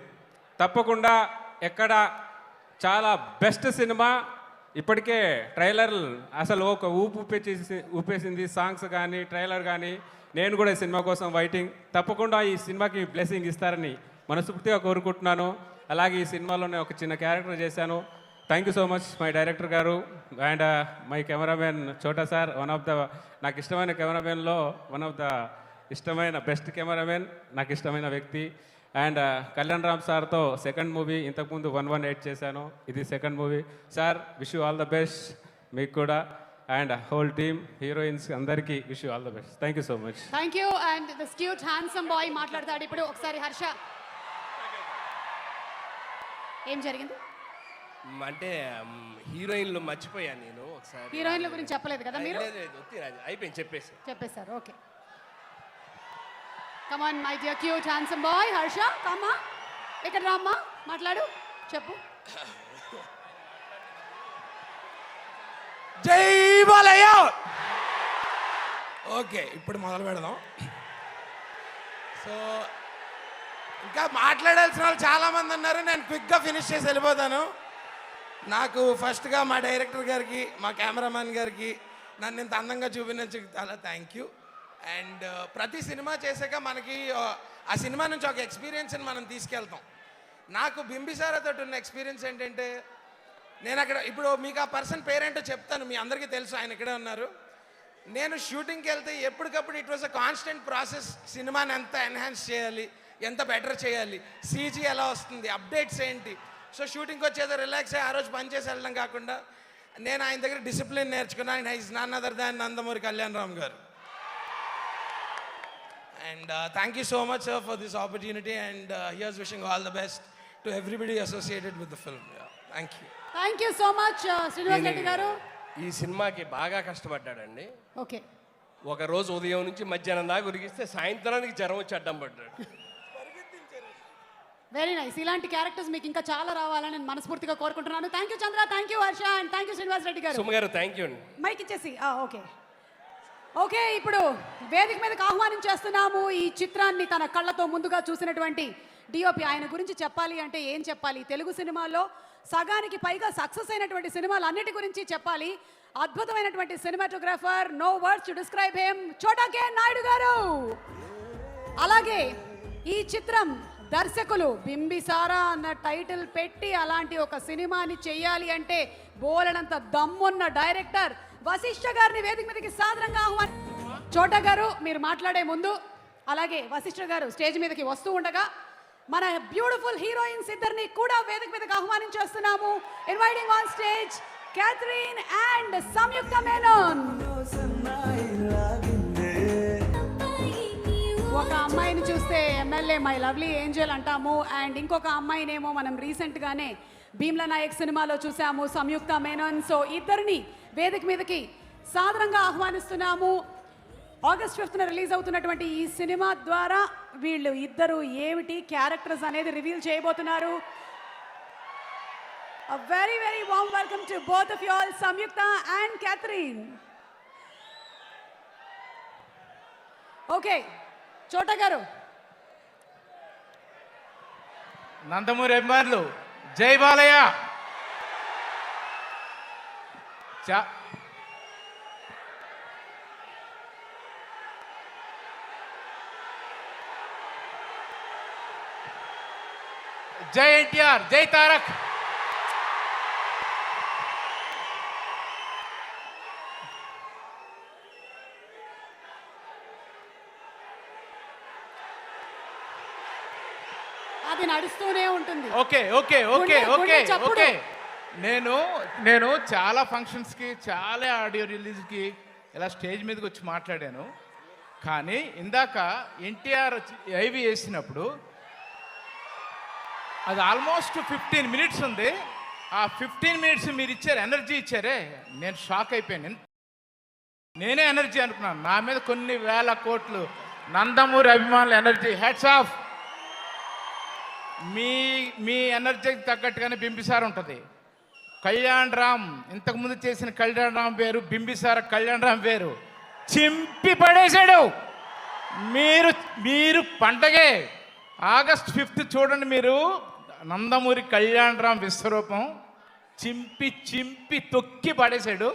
తప్పకుండా ఎక్కడ చాలా బెస్ట్ సినిమా. ఇప్పటికే ట్రైలర్ అసలు ఒక ఊపేసింది. సాంగ్స్ కానీ ట్రైలర్ కానీ. నేను కూడా ఈ సినిమా కోసం వెయిటింగ్. తప్పకుండా ఈ సినిమాకి బ్లెస్సింగ్ ఇస్తారని మనస్ఫూర్తిగా కోరుకుంటున్నాను. అలాగే ఈ సినిమాలోనే ఒక చిన్న క్యారెక్టర్ చేశాను. Thank you so much my director గారు అండ్ మై కెమెరామెన్ చోటా సార్. నాకు ఇష్టమైన కెమెరామెన్లో వన్ ఆఫ్ ద ఇష్టమైన బెస్ట్ కెమెరామెన్, నాకు ఇష్టమైన వ్యక్తి. అండ్ కళ్యాణ్ రామ్ సార్తో సెకండ్ మూవీ, ఇంతకుముందు 118 చేశాను. ఇది second movie. Sir wish you all the best మీకు కూడా అండ్ హోల్ టీమ్ హీరోయిన్స్ అందరికీ wish you all the best. Thank you so much. Thank you. And the cute handsome bye మాట్లాడతాడు ఇప్పుడు. ఒకసారి హర్ష, ఏం జరిగింది? అంటే హీరోయిన్లు మర్చిపోయాను నేను ఒకసారి. హీరోయిన్ల గురించి చెప్పలేదు కదా మీరు? లేదు, లేదు, వద్దు, అయిపోయింది, చెప్పేశారు. Okay, come on my dear cute handsome boy Harsha, కమ్మా ఇక్కడ రామ్మా, మాట్లాడు, చెప్పు. జై బాలయ్య. ఓకే, ఇప్పుడు మొదలు పెడదాం. సో ఇంకా మాట్లాడాల్సిన వాళ్ళు చాలామంది ఉన్నారు. నేను క్విక్గా ఫినిష్ చేసి వెళ్ళిపోతాను. నాకు ఫస్ట్గా మా డైరెక్టర్ గారికి, మా కెమెరామ్యాన్ గారికి నన్ను ఇంత అందంగా చూపినందుకు చాలా థ్యాంక్ యూ. అండ్ ప్రతి సినిమా చేసాక మనకి ఆ సినిమా నుంచి ఒక ఎక్స్పీరియన్స్ని మనం తీసుకెళ్తాం. నాకు బింబిసారాతో ఉన్న ఎక్స్పీరియన్స్ ఏంటంటే, నేను అక్కడ ఇప్పుడు మీకు ఆ పర్సన్ పేరేంటో చెప్తాను, మీ అందరికీ తెలుసు, ఆయన ఇక్కడే ఉన్నారు. నేను షూటింగ్కి వెళ్తే ఎప్పటికప్పుడు it was a constant process. సినిమాని ఎంత ఎన్హాన్స్ చేయాలి, ఎంత బెటర్ చేయాలి, సీజీ ఎలా వస్తుంది, అప్డేట్స్ ఏంటి. సో షూటింగ్కి వచ్చేదో రిలాక్స్ అయ్యి ఆ రోజు పని చేసి వెళ్ళడం కాకుండా నేను ఆయన దగ్గర డిసిప్లిన్ నేర్చుకున్నాను. ఆయన is non other than Nandamuri Kalyan Ram గారు. And thank you so much, sir, for this opportunity. And here's wishing all the best to everybody associated with the film. Yeah. Thank you. Thank you so much Srinivas Reddy గారు. ఈ సినిమాకి బాగా కష్టపడ్డాడండి. Okay, ఒక రోజు ఉదయం నుంచి మధ్యాహ్నం దాకా ఉరిగిస్తే సాయంత్రానికి జ్వరం వచ్చి అడ్డం పడ్డాడు. Very nice. ఇలాంటి క్యారెక్టర్స్ మీకు ఇంకా చాలా రావాలని నేను మనస్ఫూర్తిగా కోరుకుంటున్నాను. Thank you Chandra, thank you Harsha, and thank you Srinivas Reddy గారు. సుమ గారు థ్యాంక్ యూ అండి. మైక్ ఇచ్చేసి ఓకే. ఓకే, ఇప్పుడు వేదిక మీదకి ఆహ్వానించేస్తున్నాము ఈ చిత్రాన్ని తన కళ్ళతో ముందుగా చూసినటువంటి డిఓపి. ఆయన గురించి చెప్పాలి అంటే ఏం చెప్పాలి? తెలుగు సినిమాల్లో సగానికి పైగా సక్సెస్ అయినటువంటి సినిమాలు అన్నిటి గురించి చెప్పాలి. అద్భుతమైనటువంటి cinematographer, no words to describe him, Chota K Naidu గారు. అలాగే ఈ చిత్రం దర్శకులు బింబిసారా అన్న టైటిల్ పెట్టి అలాంటి ఒక సినిమాని చెయ్యాలి అంటే బోలెడంత దమ్మున్న డైరెక్టర్ వశిష్ఠ గారిని వేదిక మీదకి సాదరంగా ఆహ్వాని. చోటా గారు మీరు మాట్లాడే ముందు, అలాగే వశిష్ఠ గారు స్టేజ్ మీదకి వస్తూ ఉండగా మన బ్యూటిఫుల్ హీరోయిన్స్ ఇద్దరిని కూడా వేదిక మీదకి ఆహ్వానించేస్తున్నాము. Inviting on stage Catherine and Samyuktha Menon. ఒక అమ్మాయిని చూస్తే ఎమ్మెల్యే మై లవ్లీ ఏంజల్ అంటాము, అండ్ ఇంకొక అమ్మాయినేమో మనం రీసెంట్గానే భీమ్లా నాయక్ సినిమాలో చూసాము, సంయుక్త మేనన్. సో ఇద్దరిని వేదిక మీదకి సాదరంగా ఆహ్వానిస్తున్నాము. ఆగస్ట్ 5న రిలీజ్ అవుతున్నటువంటి ఈ సినిమా ద్వారా వీళ్ళు ఇద్దరు ఏమిటి క్యారెక్టర్స్ అనేది రివీల్ చేయబోతున్నారు. A very, very warm welcome to both of you all, Samyukta and Catherine. Okay, Chota garu. Nandamuri అభిమానులు జై బాలయ్య. జై ఎన్టీఆర్, జై తారక్. అది నడుస్తూనే ఉంటుంది. Okay okay okay okay okay. నేను చాలా ఫంక్షన్స్కి, చాలా ఆడియో రిలీజ్కి ఇలా స్టేజ్ మీదకి వచ్చి మాట్లాడాను. కానీ ఇందాక ఎన్టీఆర్ ఐవి వేసినప్పుడు అది ఆల్మోస్ట్ 15 మినిట్స్ ఉంది. ఆ 15 మినిట్స్ మీరు ఇచ్చారు, ఎనర్జీ ఇచ్చారే, నేను షాక్ అయిపోయాను. నేనే ఎనర్జీ అనుకున్నాను. నా మీద కొన్ని వేల కోట్లు నందమూరి అభిమానుల ఎనర్జీ. Hats off. మీ ఎనర్జీకి తగ్గట్టుగానే బింబిసార ఉంటుంది. కళ్యాణ్ రామ్ ఇంతకుముందు చేసిన కళ్యాణ్ రామ్ వేరు, బింబిసార కళ్యాణ్ రామ్ వేరు. చింపి పడేశాడు. మీరు పండగే ఆగస్ట్ 5th చూడండి. మీరు నందమూరి కళ్యాణ్ రామ్ విశ్వరూపం చింపి చింపి తొక్కి పడేశాడు.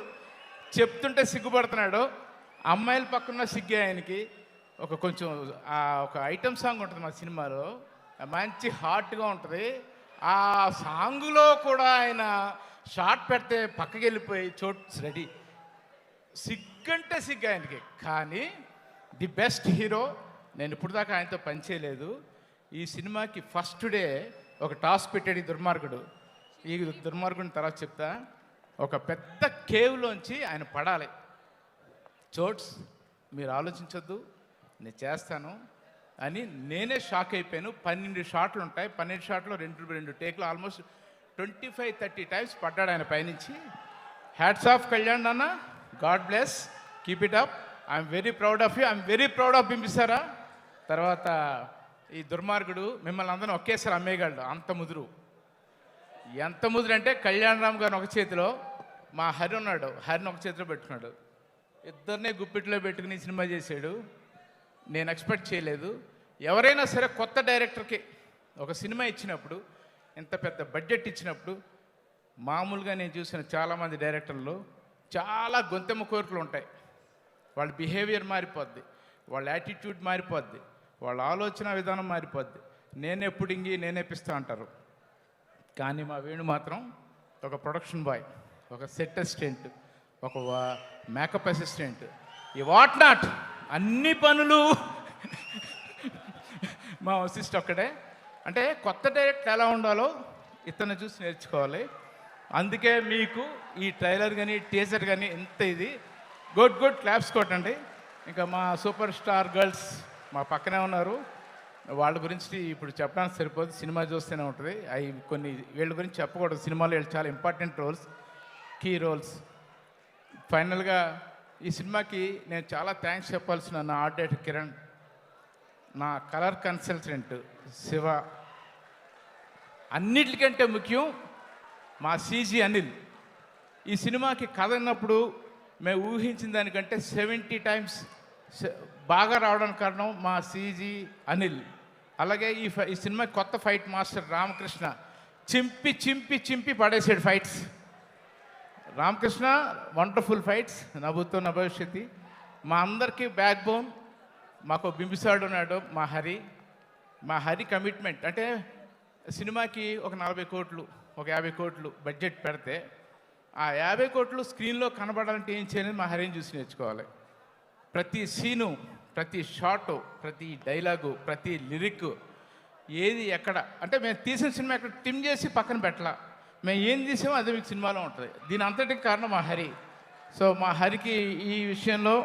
చెప్తుంటే సిగ్గుపడుతున్నాడు. అమ్మాయిల పక్కన సిగ్గే ఆయనకి. కొంచెం ఒక ఐటమ్ సాంగ్ ఉంటుంది మా సినిమాలో, మంచి హాట్గా ఉంటుంది. ఆ సాంగులో కూడా ఆయన షార్ట్ పెడితే పక్కకి వెళ్ళిపోయి చోట్స్ రెడీ. సిగ్గంటే సిగ్గు ఆయనకి. కానీ ది బెస్ట్ హీరో. నేను ఇప్పుడు దాకా ఆయనతో పనిచేయలేదు. ఈ సినిమాకి ఫస్ట్ డే ఒక టాస్క్ పెట్టాడు ఈ దుర్మార్గుడు. ఈ దుర్మార్గుడిని తర్వాత చెప్తా. ఒక పెద్ద కేవ్లోంచి ఆయన పడాలి. చోట్స్ మీరు ఆలోచించొద్దు, నేను చేస్తాను అని నేనే షాక్ అయిపోయాను. 12 షాట్లు ఉంటాయి. 12 షాట్లో 2 టేక్లు ఆల్మోస్ట్ 25-30 టైమ్స్ పడ్డాడు ఆయన పైనుంచి. హ్యాట్స్ ఆఫ్ కళ్యాణ్ అన్న, God bless, keep it up. I'm very proud of you, I'm very proud of Bimbisara. తర్వాత ఈ దుర్మార్గుడు మిమ్మల్ని అందరం ఒకేసారి అమ్మేయగలడు. అంత ముదురు. ఎంత ముదురు అంటే కళ్యాణ్ రామ్ గారిని ఒక చేతిలో, మా హరి ఉన్నాడు, హరిని ఒక చేతిలో పెట్టుకున్నాడు. ఇద్దరినే గుప్పిట్లో పెట్టుకుని సినిమా చేశాడు. నేను ఎక్స్పెక్ట్ చేయలేదు. ఎవరైనా సరే కొత్త డైరెక్టర్కి ఒక సినిమా ఇచ్చినప్పుడు, ఇంత పెద్ద బడ్జెట్ ఇచ్చినప్పుడు, మామూలుగా నేను చూసిన చాలామంది డైరెక్టర్లు చాలా గొంతెమ్మ కోరికలు ఉంటాయి. వాళ్ళ బిహేవియర్ మారిపోద్ది, వాళ్ళ యాటిట్యూడ్ మారిపోద్ది, వాళ్ళ ఆలోచన విధానం మారిపోద్ది. నేనే పుడింగి నేనే పిస్తా అంటారు. కానీ మా వేణు మాత్రం ఒక ప్రొడక్షన్ బాయ్, ఒక సెట్ అసిస్టెంట్, ఒక మేకప్ అసిస్టెంట్, ఈ వాట్ నాట్ అన్ని పనులు మా అసిస్ట్ ఒక్కడే. అంటే కొత్త డైరెక్టర్ ఎలా ఉండాలో ఇతను చూసి నేర్చుకోవాలి. అందుకే మీకు ఈ ట్రైలర్ కానీ టీజర్ కానీ ఎంత ఇది గుడ్ క్లాప్స్ కొట్టండి. ఇంకా మా సూపర్ స్టార్ గర్ల్స్ మా పక్కనే ఉన్నారు. వాళ్ళ గురించి ఇప్పుడు చెప్పడానికి సరిపోదు, సినిమా చూస్తూనే ఉంటుంది. అవి కొన్ని వీళ్ళ గురించి చెప్పకూడదు. సినిమాలో వీళ్ళు చాలా ఇంపార్టెంట్ రోల్స్, కీ రోల్స్. ఫైనల్గా ఈ సినిమాకి నేను చాలా థ్యాంక్స్ చెప్పాల్సిన నా ఆర్ట్ డైరెక్టర్ కిరణ్, నా కలర్ కన్సల్టెంట్ శివ, అన్నిటికంటే ముఖ్యం మా సీజీ అనిల్. ఈ సినిమాకి కథ అన్నప్పుడు మేము ఊహించిన దానికంటే 70 టైమ్స్ బాగా రావడానికి కారణం మా సీజీ అనిల్. అలాగే ఈ సినిమా కొత్త ఫైట్ మాస్టర్ రామకృష్ణ చింపి చింపి చింపి పడేసాడు ఫైట్స్. రామకృష్ణ వండర్ఫుల్ ఫైట్స్, నవ్వుతో నా భవిష్యత్తు. మా అందరికీ బ్యాక్ బోన్ మాకు బింబిసాడు ఉన్నాడు, మా హరి కమిట్మెంట్. అంటే సినిమాకి ఒక 40 కోట్లు, ఒక 50 కోట్లు బడ్జెట్ పెడితే ఆ 50 కోట్లు స్క్రీన్లో కనబడాలంటే ఏం చేయాలని మా హరిని చూసి నేర్చుకోవాలి. ప్రతి సీను, ప్రతి షాటు, ప్రతి డైలాగు, ప్రతి లిరిక్ ఏది ఎక్కడ అంటే మేము తీసిన సినిమా ఎక్కడ టిమ్ చేసి పక్కన పెట్టాల. మేము ఏం తీసామో అదే మీకు సినిమాలో ఉంటుంది. దీని అంతటికి కారణం మా హరి. సో మా హరికి ఈ విషయంలో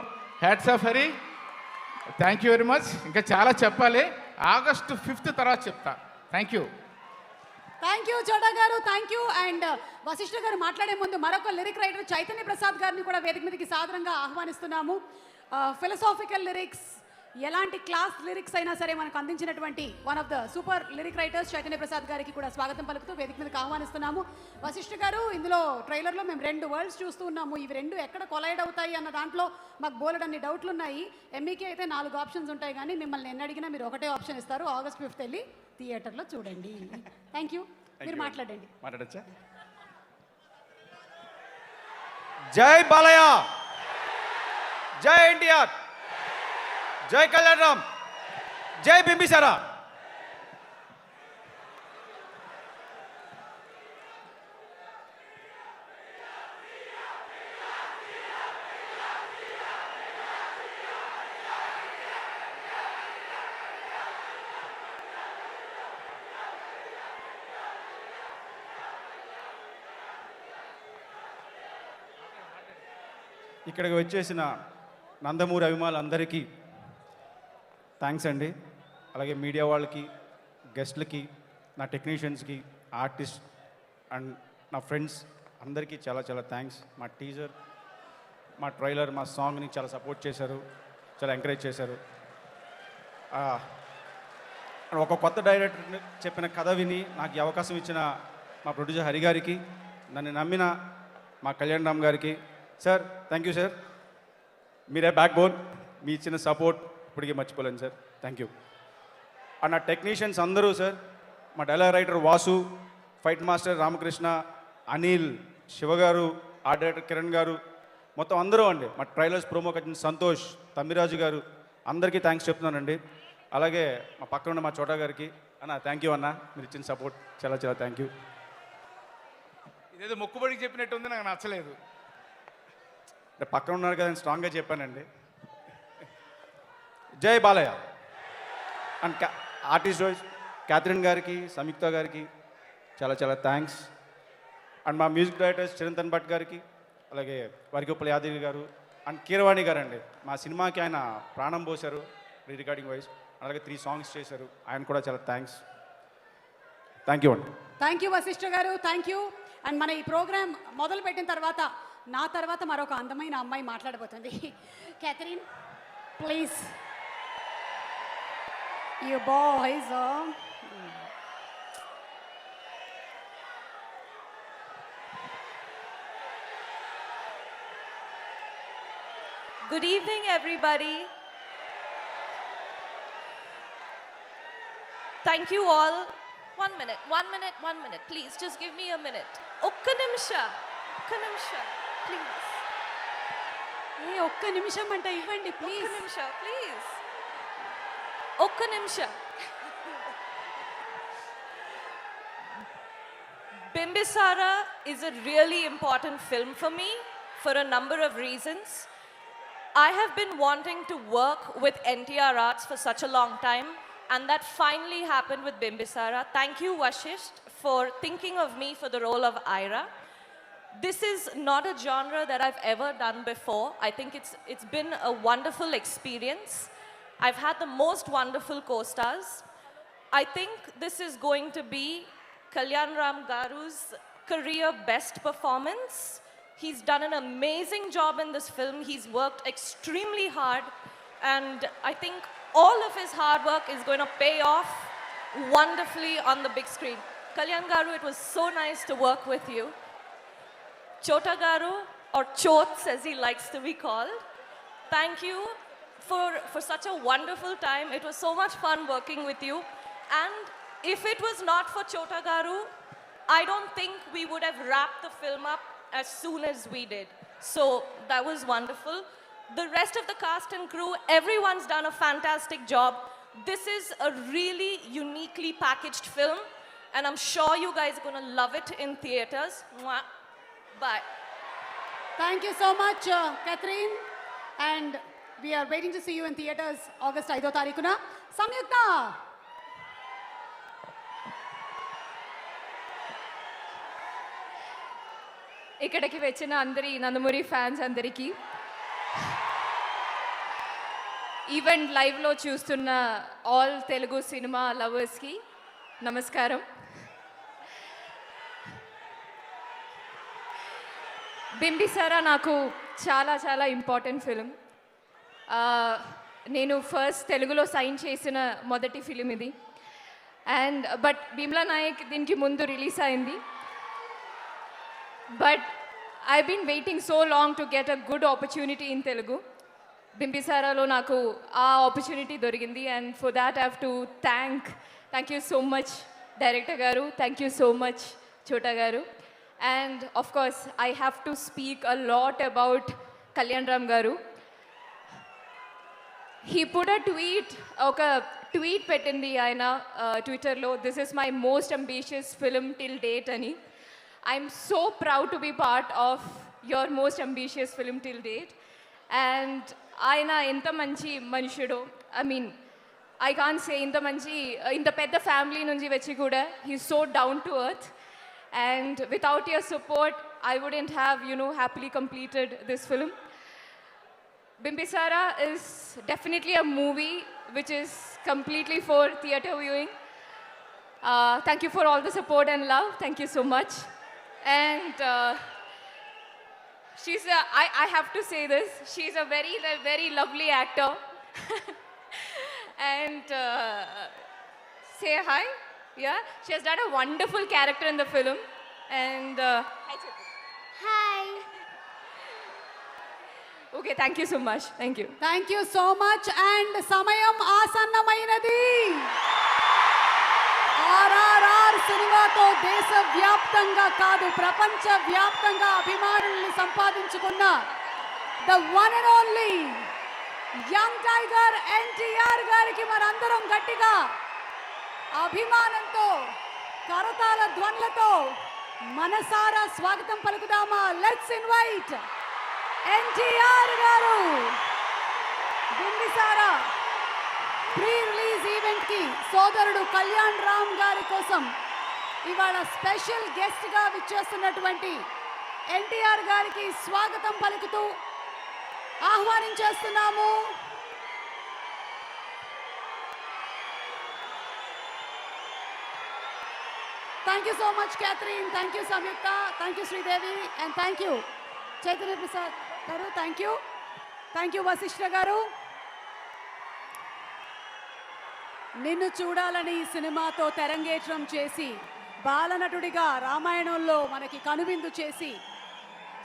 hats off Hari, thank you very much. ఇంకా చాలా చెప్పాలి, August 5th తర్వాత చెప్తా. థ్యాంక్ యూ చోటా గారు, థ్యాంక్ యూ. అండ్ వశిష్ఠ గారు మాట్లాడే ముందు మరొక లిరిక్ రైటర్ చైతన్య ప్రసాద్ గారిని కూడా వేదిక మీదకి సాదరంగా ఆహ్వానిస్తున్నాము. ఫిలసాఫికల్ లిరిక్స్, ఎలాంటి క్లాస్ లిరిక్స్ అయినా సరే మనకు అందించినటువంటి one of the super lyric writers Chaitanya Prasad గారికి కూడా స్వాగతం పలుకుతూ వేదిక మీదకి ఆహ్వానిస్తున్నాము. వశిష్ఠ గారు, ఇందులో ట్రైలర్లో మేము 2 వరల్డ్స్ చూస్తూ ఉన్నాము. ఇవి 2 ఎక్కడ కొలైడ్ అవుతాయి అన్న దాంట్లో మాకు బోలెడన్ని డౌట్లు ఉన్నాయి. ఎంఈకి అయితే 4 ఆప్షన్స్ ఉంటాయి, కానీ మిమ్మల్ని ఎన్ని అడిగినా మీరు ఒకటే ఆప్షన్ ఇస్తారు. August 5th వెళ్ళి థియేటర్లో చూడండి. Thank you. మీరు మాట్లాడండి. మాట్లాడచ్చా? జై బాలయ్య, జై ఎన్టీఆర్, జై కళ్యాణ్ రామ్, జై బింబిసారా. ఇక్కడికి వచ్చేసిన నందమూరి అభిమానులందరికీ థ్యాంక్స్ అండి. అలాగే మీడియా వాళ్ళకి, గెస్ట్లకి, నా టెక్నీషియన్స్కి, ఆర్టిస్ట్ అండ్ నా ఫ్రెండ్స్ అందరికీ చాలా చాలా థ్యాంక్స్. మా టీజర్, మా ట్రైలర్, మా సాంగ్ని చాలా సపోర్ట్ చేశారు, చాలా ఎంకరేజ్ చేశారు. ఒక కొత్త డైరెక్టర్ చెప్పిన కథ విని నాకు ఈ అవకాశం ఇచ్చిన మా ప్రొడ్యూసర్ హరి గారికి, నన్ను నమ్మిన మా కళ్యాణ్ రామ్ గారికి, సార్ థ్యాంక్ యూ సార్. మీరే బ్యాక్ బోన్. మీ ఇచ్చిన సపోర్ట్ ఇప్పటికీ మర్చిపోలేను సార్. Thank you. అండ్ నా టెక్నీషియన్స్ అందరూ సార్, మా dialogue writer Vasu, fight master Ramakrishna, Anil, Shiva గారు, ఆర్ట్ డైరెక్టర్ కిరణ్ గారు, మొత్తం అందరూ అండి. మా ట్రైలర్స్ ప్రోమోకి వచ్చిన సంతోష్, తమ్మిరాజు గారు, అందరికీ థ్యాంక్స్ చెప్తున్నానండి. అలాగే మా పక్కన ఉన్న మా చోటా గారికి అన్న థ్యాంక్ యూ అన్న, మీరు ఇచ్చిన సపోర్ట్ చాలా చాలా థ్యాంక్ యూ. ఇదేదో మొక్కుబడికి చెప్పినట్టు ఉంది, నాకు నచ్చలేదు. అంటే పక్కన ఉన్నారు కదా స్ట్రాంగ్గా చెప్పానండి. జై Balayya. And artist wise Catherine గారికి, సంయుక్త గారికి చాలా చాలా థ్యాంక్స్. అండ్ మా మ్యూజిక్ డైరెక్టర్స్ చిరంతన్ భట్ గారికి, అలాగే వరిగొప్పల యాదగిరి గారు అండ్ కీరవాణి గారు అండి. మా సినిమాకి ఆయన ప్రాణం పోశారు రీ రికార్డింగ్ వైజ్. అలాగే 3 సాంగ్స్ చేశారు, ఆయన కూడా చాలా థ్యాంక్స్. థ్యాంక్ యూ అండి. థ్యాంక్ యూ వశిష్ఠ గారు, థ్యాంక్ యూ. అండ్ మన ఈ ప్రోగ్రామ్ మొదలుపెట్టిన తర్వాత నా తర్వాత మరొక అందమైన అమ్మాయి మాట్లాడబోతుంది. Catherine please. You boys. Good evening, everybody. Thank you all. One minute. Please, just give me a minute. Okka nimsha, please. ఏ ఒక్క నిమిషం అంటే ఇవ్వండి please. Okka nimsha, please. Okka nimsha. Bimbisara is a really important film for me for a number of reasons. I have been wanting to work with NTR Arts for such a long time, and that finally happened with Bimbisara. Thank you, Vashisht, for thinking of me for the role of Ira. This is not a genre that I've ever done before. I think it's been a wonderful experience. I've had the most wonderful co-stars. I think this is going to be Kalyan Ram Garu's career best performance. He's done an amazing job in this film. He's worked extremely hard, and I think all of his hard work is going to pay off wonderfully on the big screen. Kalyan Garu, it was so nice to work with you. Chota Garu, or Chots as he likes to be called, thank you for such a wonderful time. It was so much fun working with you. And if it was not for Chota Garu, I don't think we would have wrapped the film up as soon as we did. So that was wonderful. The rest of the cast and crew, everyone's done a fantastic job. This is a really uniquely packaged film, and I'm sure you guys are going to love it in theaters. Mwah. Bye. Thank you so much Catherine. And we're waiting to see you in theatres August 5వ తారీఖున. సంయుక్త. ఇక్కడికి వచ్చిన అందరి Nandamuri fans అందరికీ, event లైవ్లో చూస్తున్న all Telugu cinema లవర్స్కి నమస్కారం. బింబిసారా నాకు చాలా చాలా ఇంపార్టెంట్ ఫిలిం. నేను ఫస్ట్ తెలుగులో సైన్ చేసిన మొదటి ఫిలిం ఇది. బట్ భీమ్లా నాయక్ దీనికి ముందు రిలీజ్ అయింది. But I've been waiting so long to get a good opportunity in Telugu. Bimbisaralo naku aa opportunity dorigindi, and for that I have to thank you so much director garu, thank you so much Chota garu, and of course I have to speak a lot about Kalyan Ram garu. He put a tweet petindi ayana Twitter lo, this is my most ambitious film till date ani. I'm so proud to be part of your most ambitious film till date. And ayana enta manchi manushudo. I mean, I can't say inta pedda family nunchi vechi kuda he's so down to earth. And without your support, I wouldn't have, happily completed this film. Bimbisara is definitely a movie which is completely for theater viewing. Thank you for all the support and love. Thank you so much. And I have to say this, she's a very, very lovely actor. And say hi. Yeah, she has done a wonderful character in the film. And hi, Chetu. Hi. Okay, thank you so much. Thank you. Thank you so much. And సమయం ఆసన్నమైనది. RRR సినిమాతో దేశవ్యాప్తంగా కాదు ప్రపంచ వ్యాప్తంగా అభిమానుల్ని సంపాదించుకున్న the one and only young tiger NTR గారికి మనందరం గట్టిగా అభిమానంతో కరతాళ ధ్వనులతో మనసారా స్వాగతం పలుకుదామా. లెట్స్ ఇన్వైట్ ఎన్టీఆర్ గారు బింబిసారా ప్రీ రిలీజ్ ఈవెంట్ కి సోదరుడు కళ్యాణ్ రామ్ గారి కోసం ఇవాళ స్పెషల్ గెస్ట్ గా విచ్చేస్తున్నటువంటి ఎన్టీఆర్ గారికి స్వాగతం పలుకుతూ ఆహ్వానించేస్తున్నాము. Thank you so much Catherine, thank you Samyuktha, thank you Sridevi and thank you Chaitanya Prasad గారు, థ్యాంక్ యూ వశిష్ఠ గారు. నిన్ను చూడాలని ఈ సినిమాతో తెరంగేట్రం చేసి బాలనటుడిగా రామాయణంలో మనకి కనువిందు చేసి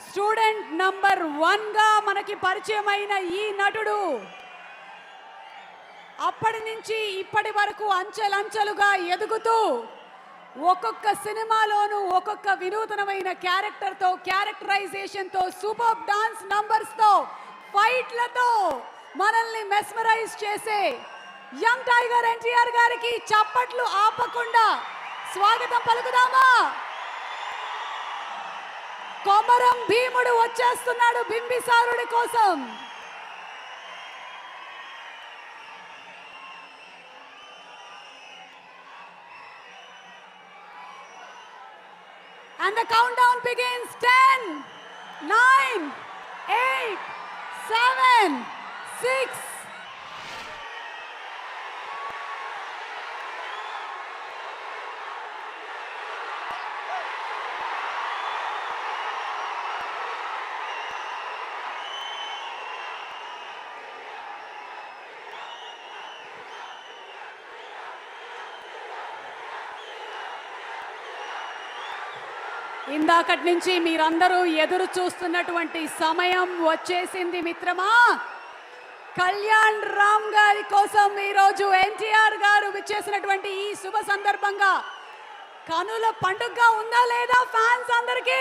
స్టూడెంట్ నంబర్ 1గా మనకి పరిచయమైన ఈ నటుడు అప్పటి నుంచి ఇప్పటి వరకు అంచెలంచెలుగా ఎదుగుతూ ఒక్కొక్క సినిమాలోనూ ఒక్కొక్క వినూతనమైన క్యారెక్టర్తో క్యారెక్టరైజేషన్తో సూపర్ డాన్స్ నంబర్స్తో ఫైట్లతో మనల్ని మెస్మరైజ్ చేసే యంగ్ టైగర్ ఎన్టీఆర్ గారికి చప్పట్లు ఆపకుండా స్వాగతం పలుకుదామా. కొమరం భీముడు వచ్చేస్తున్నాడు బింబిసారుడి కోసం. And the countdown begins. 10, 9, 8, 7, 6. ఇందాకటి నుంచి మీరందరూ ఎదురు చూస్తున్నటువంటి సమయం వచ్చేసింది మిత్రమా. కళ్యాణ్ రామ్ గారి కోసం ఈరోజు ఎన్టీఆర్ గారు విచ్చేసినటువంటి ఈ శుభ సందర్భంగా కనుల పండుగగా ఉందా లేదా ఫ్యాన్స్ అందరికీ?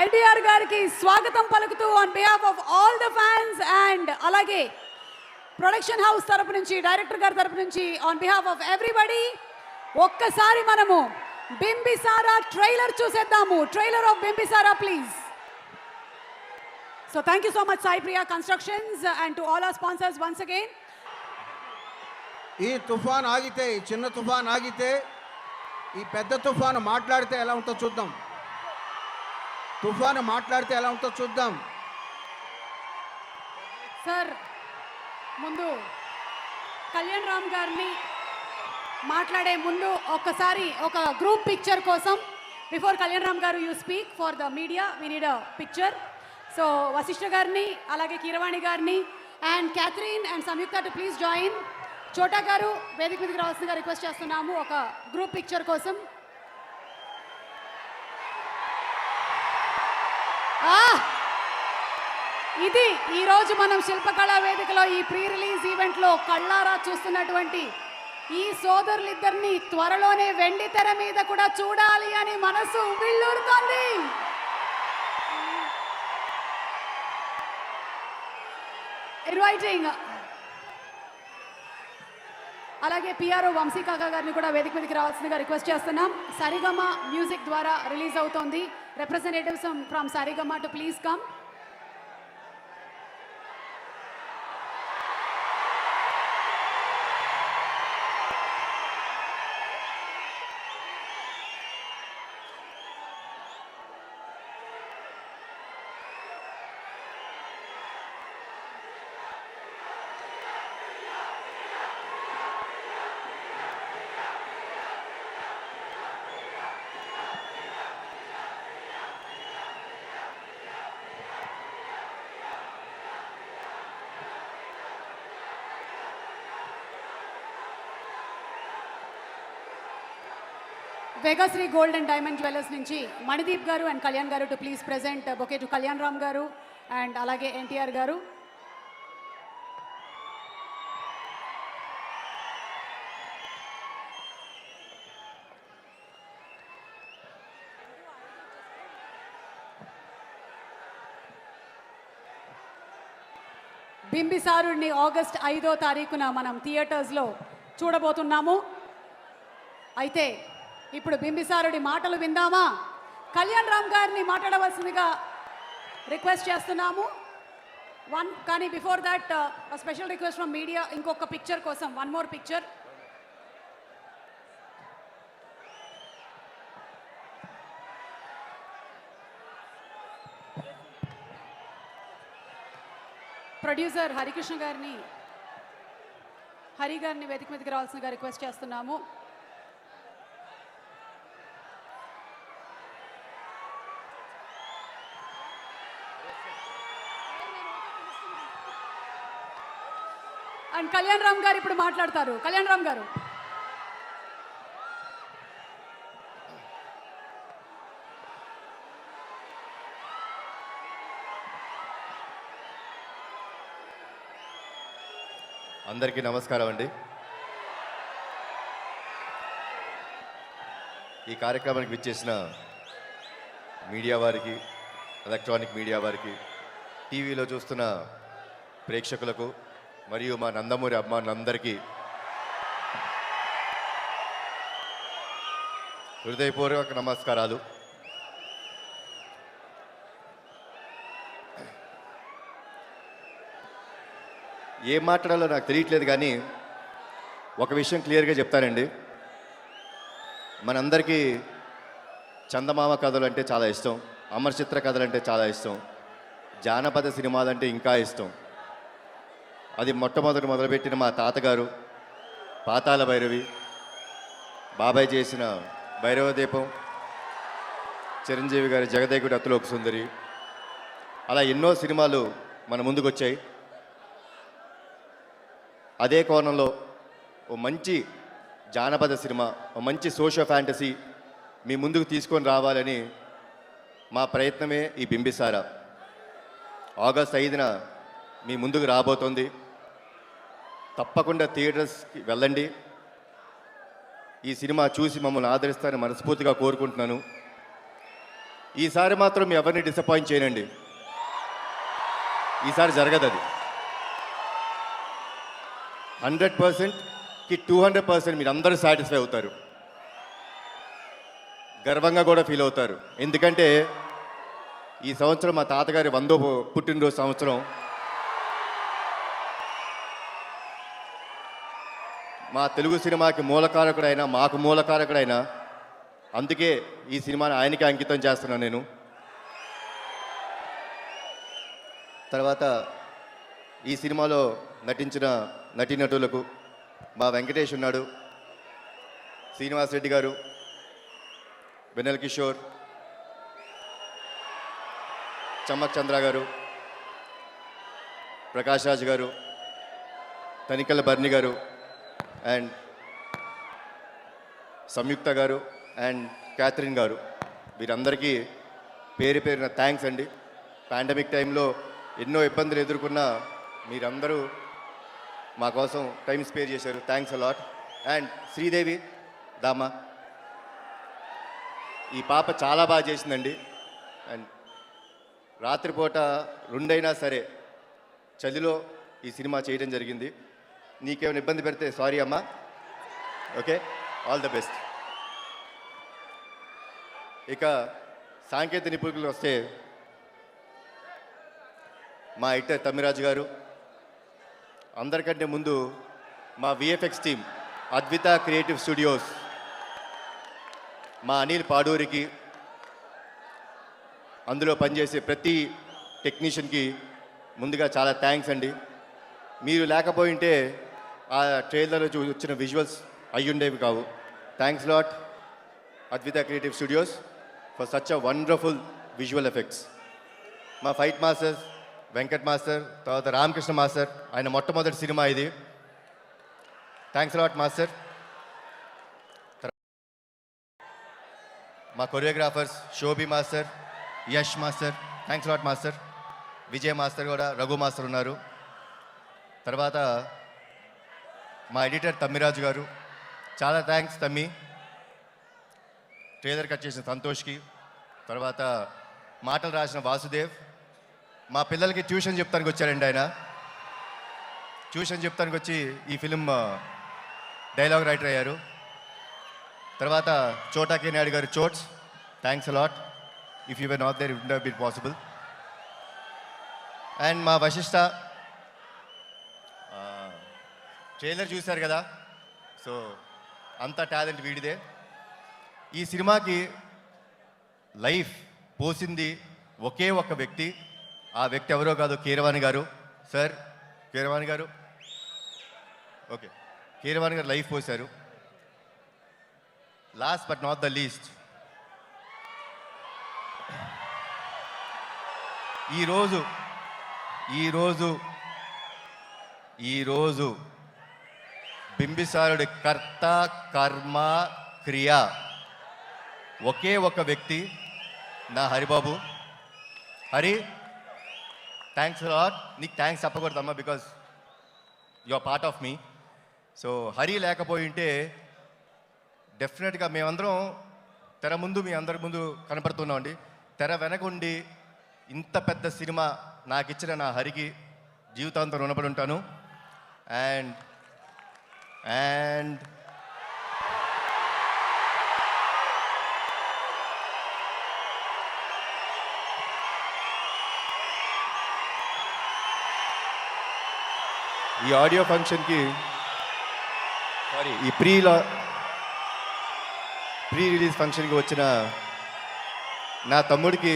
ఎన్టీఆర్ గారికి స్వాగతం పలుకుతూ on behalf of all the fans and అలాగే ప్రొడక్షన్ హౌస్ తరపు నుంచి డైరెక్టర్ గారి తరపు నుంచి ఆన్ బిహాఫ్ ఆఫ్ ఎవ్రీబడి ఒక్కసారి మనము బింబిసారా ట్రైలర్ చూసేద్దాము. Trailer of Bimbisara please. So thank you so much Sai Priya constructions and to all our sponsors once again. ఈ తుఫాన్ ఆగితే, ఈ చిన్న తుఫాన్ ఆగితే ఈ పెద్ద తుఫాను మాట్లాడితే ఎలా ఉంటుందో చూద్దాం. తుఫాను మాట్లాడితే ఎలా ఉంటుందో చూద్దాం. సార్ ముందు కళ్యాణ్ రామ్ గారిని మాట్లాడే ముందు ఒక్కసారి ఒక గ్రూప్ పిక్చర్ కోసం బిఫోర్ కళ్యాణ్ రామ్ గారు you speak for the media we need a picture. So Vassishta గారిని అలాగే కీరవాణి గారిని and Catherine and Samyuktha to please join. Chota గారు వేదిక మీదకి రావాల్సిందిగా రిక్వెస్ట్ చేస్తున్నాము ఒక గ్రూప్ పిక్చర్ కోసం. ఇది ఈరోజు మనం శిల్పకళా వేదికలో ఈ ప్రీ రిలీజ్ ఈవెంట్లో కళ్ళారా చూస్తున్నటువంటి ఈ సోదరులిద్దరిని త్వరలోనే వెండి తెర మీద కూడా చూడాలి అని మనసు ఉవ్విళ్ళూరుతోంది. ఇన్వైటింగ్ అలాగే పిఆర్ఓ వంశీకాకా గారిని కూడా వేదిక మీదకి రావాల్సిందిగా రిక్వెస్ట్ చేస్తున్నాం. సరిగమ మ్యూజిక్ ద్వారా రిలీజ్ అవుతోంది. Representatives from Saregama to please come. Vegasri gold and diamond jewellers నుంచి మణిదీప్ గారు అండ్ కళ్యాణ్ గారు to please present bouquet to Kalyan Ram గారు అండ్ అలాగే ఎన్టీఆర్ గారు. బింబిసారుడిని ఆగస్ట్ 5వ తారీఖున మనం థియేటర్స్లో చూడబోతున్నాము. అయితే ఇప్పుడు బింబిసారుడి మాటలు విందామా? కళ్యాణ్ రామ్ గారిని మాట్లాడవలసిందిగా రిక్వెస్ట్ చేస్తున్నాము. కానీ before that special request from media, ఇంకొక పిక్చర్ కోసం, one more picture. Producer Harikrishna గారిని, హరి గారిని వేదిక మీదకి రావాల్సిందిగా రిక్వెస్ట్ చేస్తున్నాము. అండ్ కళ్యాణ్ రామ్ గారు ఇప్పుడు మాట్లాడతారు. కళ్యాణ్ రామ్ గారు. అందరికీ నమస్కారం అండి. ఈ కార్యక్రమానికి విచ్చేసిన మీడియా వారికి, ఎలక్ట్రానిక్ మీడియా వారికి, టీవీలో చూస్తున్న ప్రేక్షకులకు మరియు మా నందమూరి అభిమానులందరికీ హృదయపూర్వక నమస్కారాలు. ఏం మాట్లాడాలో నాకు తెలియట్లేదు, కానీ ఒక విషయం క్లియర్గా చెప్తానండి. మనందరికీ చందమామ కథలు అంటే చాలా ఇష్టం, అమర చిత్ర కథలు అంటే చాలా ఇష్టం, జానపద సినిమాలంటే ఇంకా ఇష్టం. అది మొట్టమొదటి మొదలుపెట్టిన మా తాతగారు పాతాళ భైరవి, బాబాయ్ చేసిన భైరవ దీపం, చిరంజీవి గారి జగదేకుడి అతులోక సుందరి, అలా ఎన్నో సినిమాలు మన ముందుకు వచ్చాయి. అదే కోణంలో ఓ మంచి జానపద సినిమా, ఓ మంచి సోషల్ ఫ్యాంటసీ మీ ముందుకు తీసుకొని రావాలని మా ప్రయత్నమే ఈ బింబిసార. ఆగస్ట్ 5న మీ ముందుకు రాబోతోంది. తప్పకుండా థియేటర్స్కి వెళ్ళండి. ఈ సినిమా చూసి మమ్మల్ని ఆదరిస్తారని మనస్ఫూర్తిగా కోరుకుంటున్నాను. ఈసారి మాత్రం మీ ఎవరిని డిసప్పాయింట్ చేయనండి. ఈసారి జరగదు అది. 100%కి 200% మీరు అందరూ సాటిస్ఫై అవుతారు, గర్వంగా కూడా ఫీల్ అవుతారు. ఎందుకంటే ఈ సంవత్సరం మా తాతగారి 100వ పుట్టినరోజు సంవత్సరం. మా తెలుగు సినిమాకి మూలకారకుడైన, మాకు మూలకారకుడైన, అందుకే ఈ సినిమాని ఆయనకే అంకితం చేస్తున్నాను నేను. తర్వాత ఈ సినిమాలో నటించిన నటీనటులకు మా వెంకటేష్ ఉన్నాడు, శ్రీనివాస్ రెడ్డి గారు, వెన్నెల కిషోర్, చమ్మక్ చంద్ర గారు, ప్రకాష్ రాజ్ గారు, తనికల బర్ని గారు, అండ్ సంయుక్త గారు, అండ్ క్యాథరిన్ గారు. వీరందరికీ పేరు పేరున థ్యాంక్స్ అండి. పాండమిక్ టైంలో ఎన్నో ఇబ్బందులు ఎదుర్కొన్న మీరందరూ మా కోసం టైం స్పేర్ చేశారు. Thanks a lot. అండ్ శ్రీదేవి దామా, ఈ పాప చాలా బాగా చేసిందండి. అండ్ రాత్రిపూట 2 అయినా సరే చలిలో ఈ సినిమా చేయడం జరిగింది. నీకేమైనా ఇబ్బంది పెడితే సారీ అమ్మా. Okay, all the best. ఇక సాంకేతిక నిపుణులు వస్తే మా ఎడిటర్ తమ్మిరాజు గారు, అందరికంటే ముందు మా VFX team Advitha creative studios, మా అనిల్ పాడూరికి, అందులో పనిచేసే ప్రతి టెక్నీషియన్కి ముందుగా చాలా థ్యాంక్స్ అండి. మీరు లేకపోయింటే ఆ ట్రైలర్లో వచ్చిన విజువల్స్ అయ్యుండేవి కావు. Thanks lot Advitha creative studios for such a wonderful visual effects. మా ఫైట్ మాస్టర్స్ వెంకట్ మాస్టర్, తర్వాత రామకృష్ణ మాస్టర్, ఆయన మొట్టమొదటి సినిమా ఇది. Thanks lot master. మా choreographers Shobhi master, Yash master, thanks lot master. Vijay master కూడా, రఘు మాస్టర్ ఉన్నారు. తర్వాత మా ఎడిటర్ తమ్మిరాజు గారు, చాలా థ్యాంక్స్ తమ్మి. ట్రైలర్ కట్ చేసిన సంతోష్కి, తర్వాత మాటలు రాసిన వాసుదేవ్, మా పిల్లలకి ట్యూషన్ చెప్తానికి వచ్చారండి ఆయన. ట్యూషన్ చెప్తానికి వచ్చి ఈ ఫిలిం డైలాగ్ రైటర్ అయ్యారు. తర్వాత చోటా కే నాయుడు గారు Chots, thanks a lot. If you were not there it would have been possible. And మా వశిష్ట ట్రైలర్ చూశారు కదా, సో అంత టాలెంట్ వీడిదే. ఈ సినిమాకి లైఫ్ పోసింది ఒకే ఒక్క వ్యక్తి. ఆ వ్యక్తి ఎవరో కాదు, కీరవాణి గారు. సార్, కీరవాణి గారు, ఓకే, కీరవాణి గారు లైఫ్ పోశారు. Last but not the least, ఈరోజు బింబిసారుడి కర్త కర్మ క్రియ ఒకే ఒక వ్యక్తి, నా హరిబాబు. Hari, thanks lot. నీకు థ్యాంక్స్ చెప్పకూడదమ్మా, because you are part of me. So Hari లేకపోయి ఉంటే డెఫినెట్గా మేమందరం తెర ముందు మీ అందరి ముందు కనపడుతున్నామండి. తెర వెనకుండి ఇంత పెద్ద సినిమా నాకు ఇచ్చిన నా హరికి జీవితాంతం రుణపడి ఉంటాను. అండ్ ఈ ఆడియో ఫంక్షన్కి, సారీ, ఈ ప్రీ రిలీజ్ ఫంక్షన్కి వచ్చిన నా తమ్ముడికి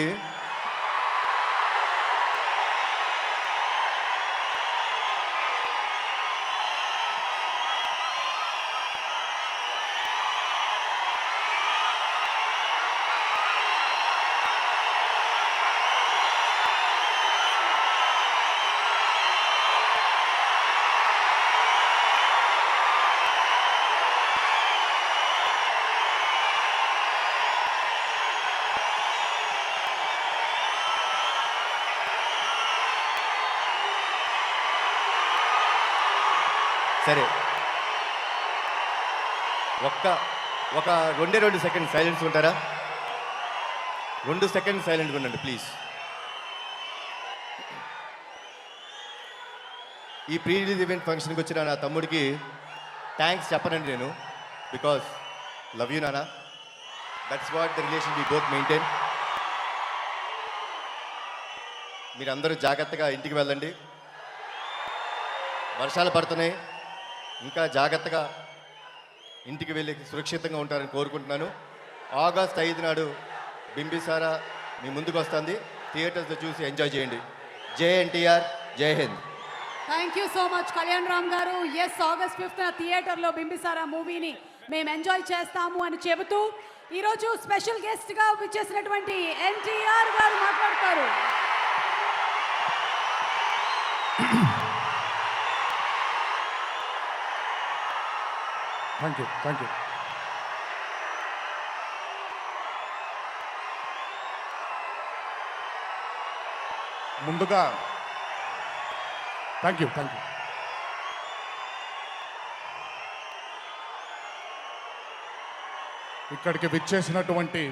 సరే ఒక 2 సెకండ్ సైలెన్స్ ఉంటారా? 2 సెకండ్ సైలెంట్గా ఉండండి ప్లీజ్. ఈ ప్రీ రిలీజ్ ఈవెంట్ ఫంక్షన్కి వచ్చిన నా తమ్ముడికి థ్యాంక్స్ చెప్పనండి నేను, బికాస్ లవ్ యూ నానా. That's what the relation we both maintain. మీరందరూ జాగ్రత్తగా ఇంటికి వెళ్ళండి. వర్షాలు పడుతున్నాయి, ఇంకా జాగ్రత్తగా ఇంటికి వెళ్ళి సురక్షితంగా ఉంటారని కోరుకుంటున్నాను. ఆగస్ట్ 5 నాడు బింబిసారా మీ ముందుకు వస్తుంది. థియేటర్స్లో చూసి ఎంజాయ్ చేయండి. జై ఎన్టీఆర్, జై హింద్. Thank you so much Kalyan Ram గారు. ఎస్, ఆగస్ట్ 5th థియేటర్లో బింబిసారా మూవీని మేము ఎంజాయ్ చేస్తాము అని చెబుతూ ఈరోజు స్పెషల్ గెస్ట్గా విచ్చేసినటువంటి ఎన్టీఆర్ గారు మాట్లాడతారు. Thank you. ముందుగా థ్యాంక్ యూ. ఇక్కడికి విచ్చేసినటువంటి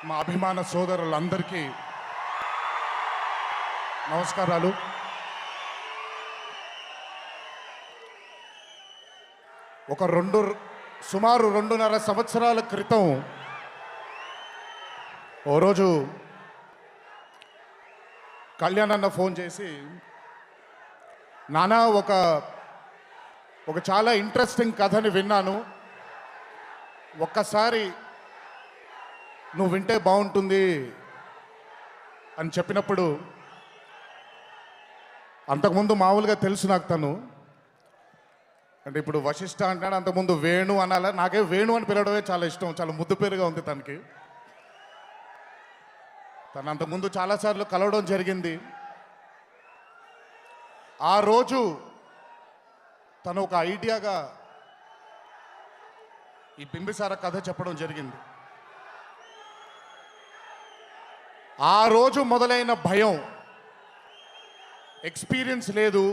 మా అభిమాన సోదరులందరికీ నమస్కారాలు. సుమారు 2.5 సంవత్సరాల క్రితం ఓ రోజు కళ్యాణ్ అన్న ఫోన్ చేసి, నానా ఒక చాలా ఇంట్రెస్టింగ్ కథని విన్నాను, ఒక్కసారి నువ్వు వింటే బాగుంటుంది అని చెప్పినప్పుడు, అంతకుముందు మామూలుగా తెలుసు నాకు తను అంటే, ఇప్పుడు వశిష్ఠ అంటాడు, అంతకుముందు వేణు అనాల. నాకే వేణు అని పిలవడమే చాలా ఇష్టం, చాలా ముద్దు పేరుగా ఉంది తనకి. తను అంతకుముందు చాలాసార్లు కలవడం జరిగింది. ఆ రోజు తను ఒక ఐడియాగా ఈ బింబిసార కథ చెప్పడం జరిగింది. ఆ రోజు మొదలైన భయం, ఎక్స్పీరియన్స్ లేదు,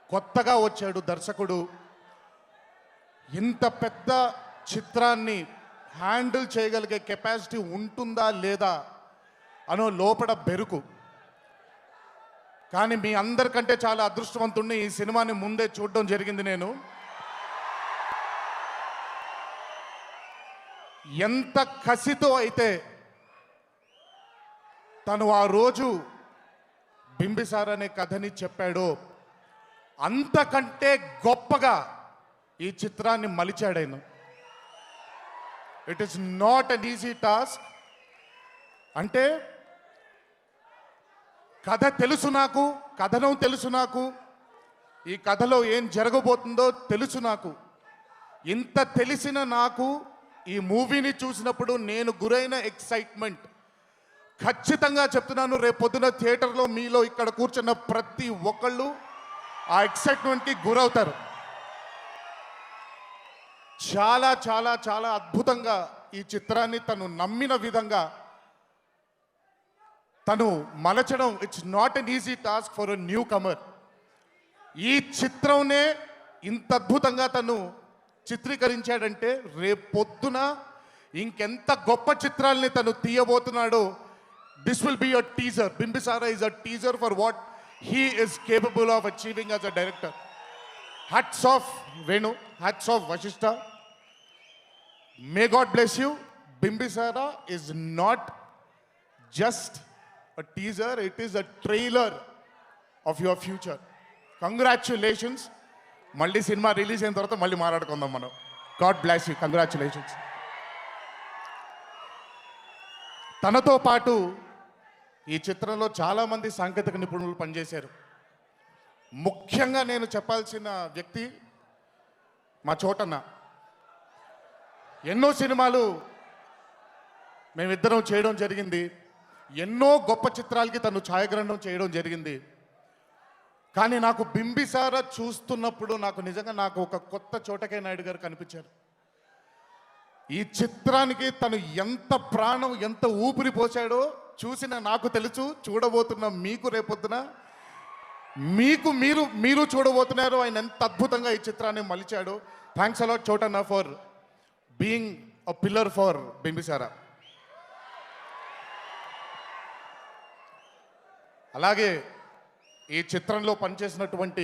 కొత్తగా వచ్చాడు దర్శకుడు, ఇంత పెద్ద చిత్రాన్ని హ్యాండిల్ చేయగలిగే కెపాసిటీ ఉంటుందా లేదా అనో లోపల బెరుకు. కానీ మీ అందరికంటే చాలా అదృష్టవంతుణ్ణి. ఈ సినిమాని ముందే చూడడం జరిగింది నేను. ఎంత కసితో అయితే తను ఆ రోజు బింబిసార అనే కథని చెప్పాడో అంతకంటే గొప్పగా ఈ చిత్రాన్ని మలిచాడాను. It is not an easy task. అంటే కథ తెలుసు నాకు, కథనం తెలుసు నాకు, ఈ కథలో ఏం జరగబోతుందో తెలుసు నాకు. ఇంత తెలిసిన నాకు ఈ మూవీని చూసినప్పుడు నేను గురైన ఎక్సైట్మెంట్ ఖచ్చితంగా చెప్తున్నాను, రేపొద్దున థియేటర్లో మీలో ఇక్కడ కూర్చున్న ప్రతి ఒక్కళ్ళు ఆ ఎక్సైట్మెంట్కి గురవుతారు. చాలా చాలా చాలా అద్భుతంగా ఈ చిత్రాన్ని తను నమ్మిన విధంగా తను మలచడం it's not an easy task for a newcomer. ఈ చిత్రంనే ఇంత అద్భుతంగా తను చిత్రీకరించాడంటే రేపొద్దున ఇంకెంత గొప్ప చిత్రాల్ని తను తీయబోతున్నాడో. This will be a teaser. Bimbisara is a teaser for what he is capable of achieving as a director. Hats off Venu, hats off Vassishta. May God bless you. Bimbisara is not just a teaser, it is a trailer of your future. Congratulations. మళ్ళీ cinema release అయిన తర్వాత మళ్ళీ మాట్లాడుకుందాం మనం. God bless you. Congratulations. తనతో పాటు ఈ చిత్రంలో చాలామంది సాంకేతిక నిపుణులు పనిచేశారు. ముఖ్యంగా నేను చెప్పాల్సిన వ్యక్తి మా చోటన్న. ఎన్నో సినిమాలు మేమిద్దరం చేయడం జరిగింది. ఎన్నో గొప్ప చిత్రాలకి తను ఛాయాగ్రహణం చేయడం జరిగింది. కానీ నాకు బింబిసార చూస్తున్నప్పుడు నాకు ఒక కొత్త చోటకే నాయుడు గారు కనిపించారు. ఈ చిత్రానికి తను ఎంత ప్రాణం, ఎంత ఊపిరి పోసాడో చూసిన నాకు తెలుసు. చూడబోతున్న మీకు రేపొద్దున మీరు చూడబోతున్నారు ఆయన ఎంత అద్భుతంగా ఈ చిత్రాన్ని మలిచాడు. థ్యాంక్స్ అలాట్ చోటన్న for being a pillar for Bimbisara. అలాగే ఈ చిత్రంలో పనిచేసినటువంటి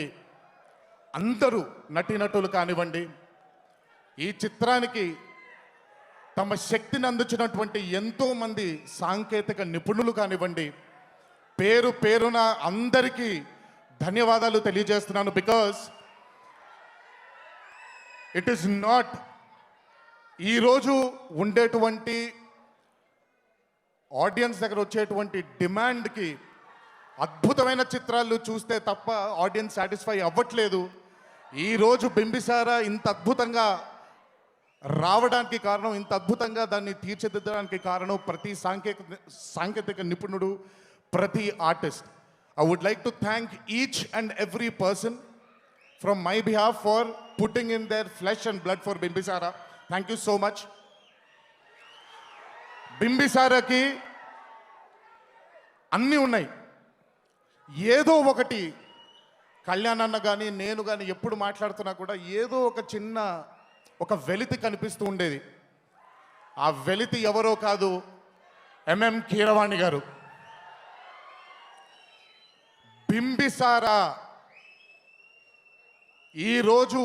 అందరూ నటీనటులు కానివ్వండి, ఈ చిత్రానికి తమ శక్తిని అందించినటువంటి ఎంతోమంది సాంకేతిక నిపుణులు కానివ్వండి, పేరు పేరున అందరికీ ధన్యవాదాలు తెలియజేస్తున్నాను. బికాజ్ ఇట్ ఈస్ నాట్ ఈరోజు ఉండేటువంటి ఆడియన్స్ దగ్గర వచ్చేటువంటి డిమాండ్కి అద్భుతమైన చిత్రాలు చూస్తే తప్ప ఆడియన్స్ సాటిస్ఫై అవ్వట్లేదు. ఈరోజు బింబిసారా ఇంత అద్భుతంగా రావడానికి కారణం, ఇంత అద్భుతంగా దాన్ని తీర్చిదిద్దడానికి కారణం ప్రతి సాంకేతిక నిపుణుడు, ప్రతి artist. I would like to thank each and every person from my behalf for putting in their flesh and blood for Bimbisara. Thank you so much. బింబిసారాకి అన్నీ ఉన్నాయి. ఏదో ఒకటి కళ్యాణ్ అన్న కానీ నేను కానీ ఎప్పుడు మాట్లాడుతున్నా కూడా ఏదో ఒక వెలితి కనిపిస్తూ ఉండేది. ఆ వెలితి ఎవరో కాదు, ఎంఎం కీరవాణి గారు. బింబిసారా ఈరోజు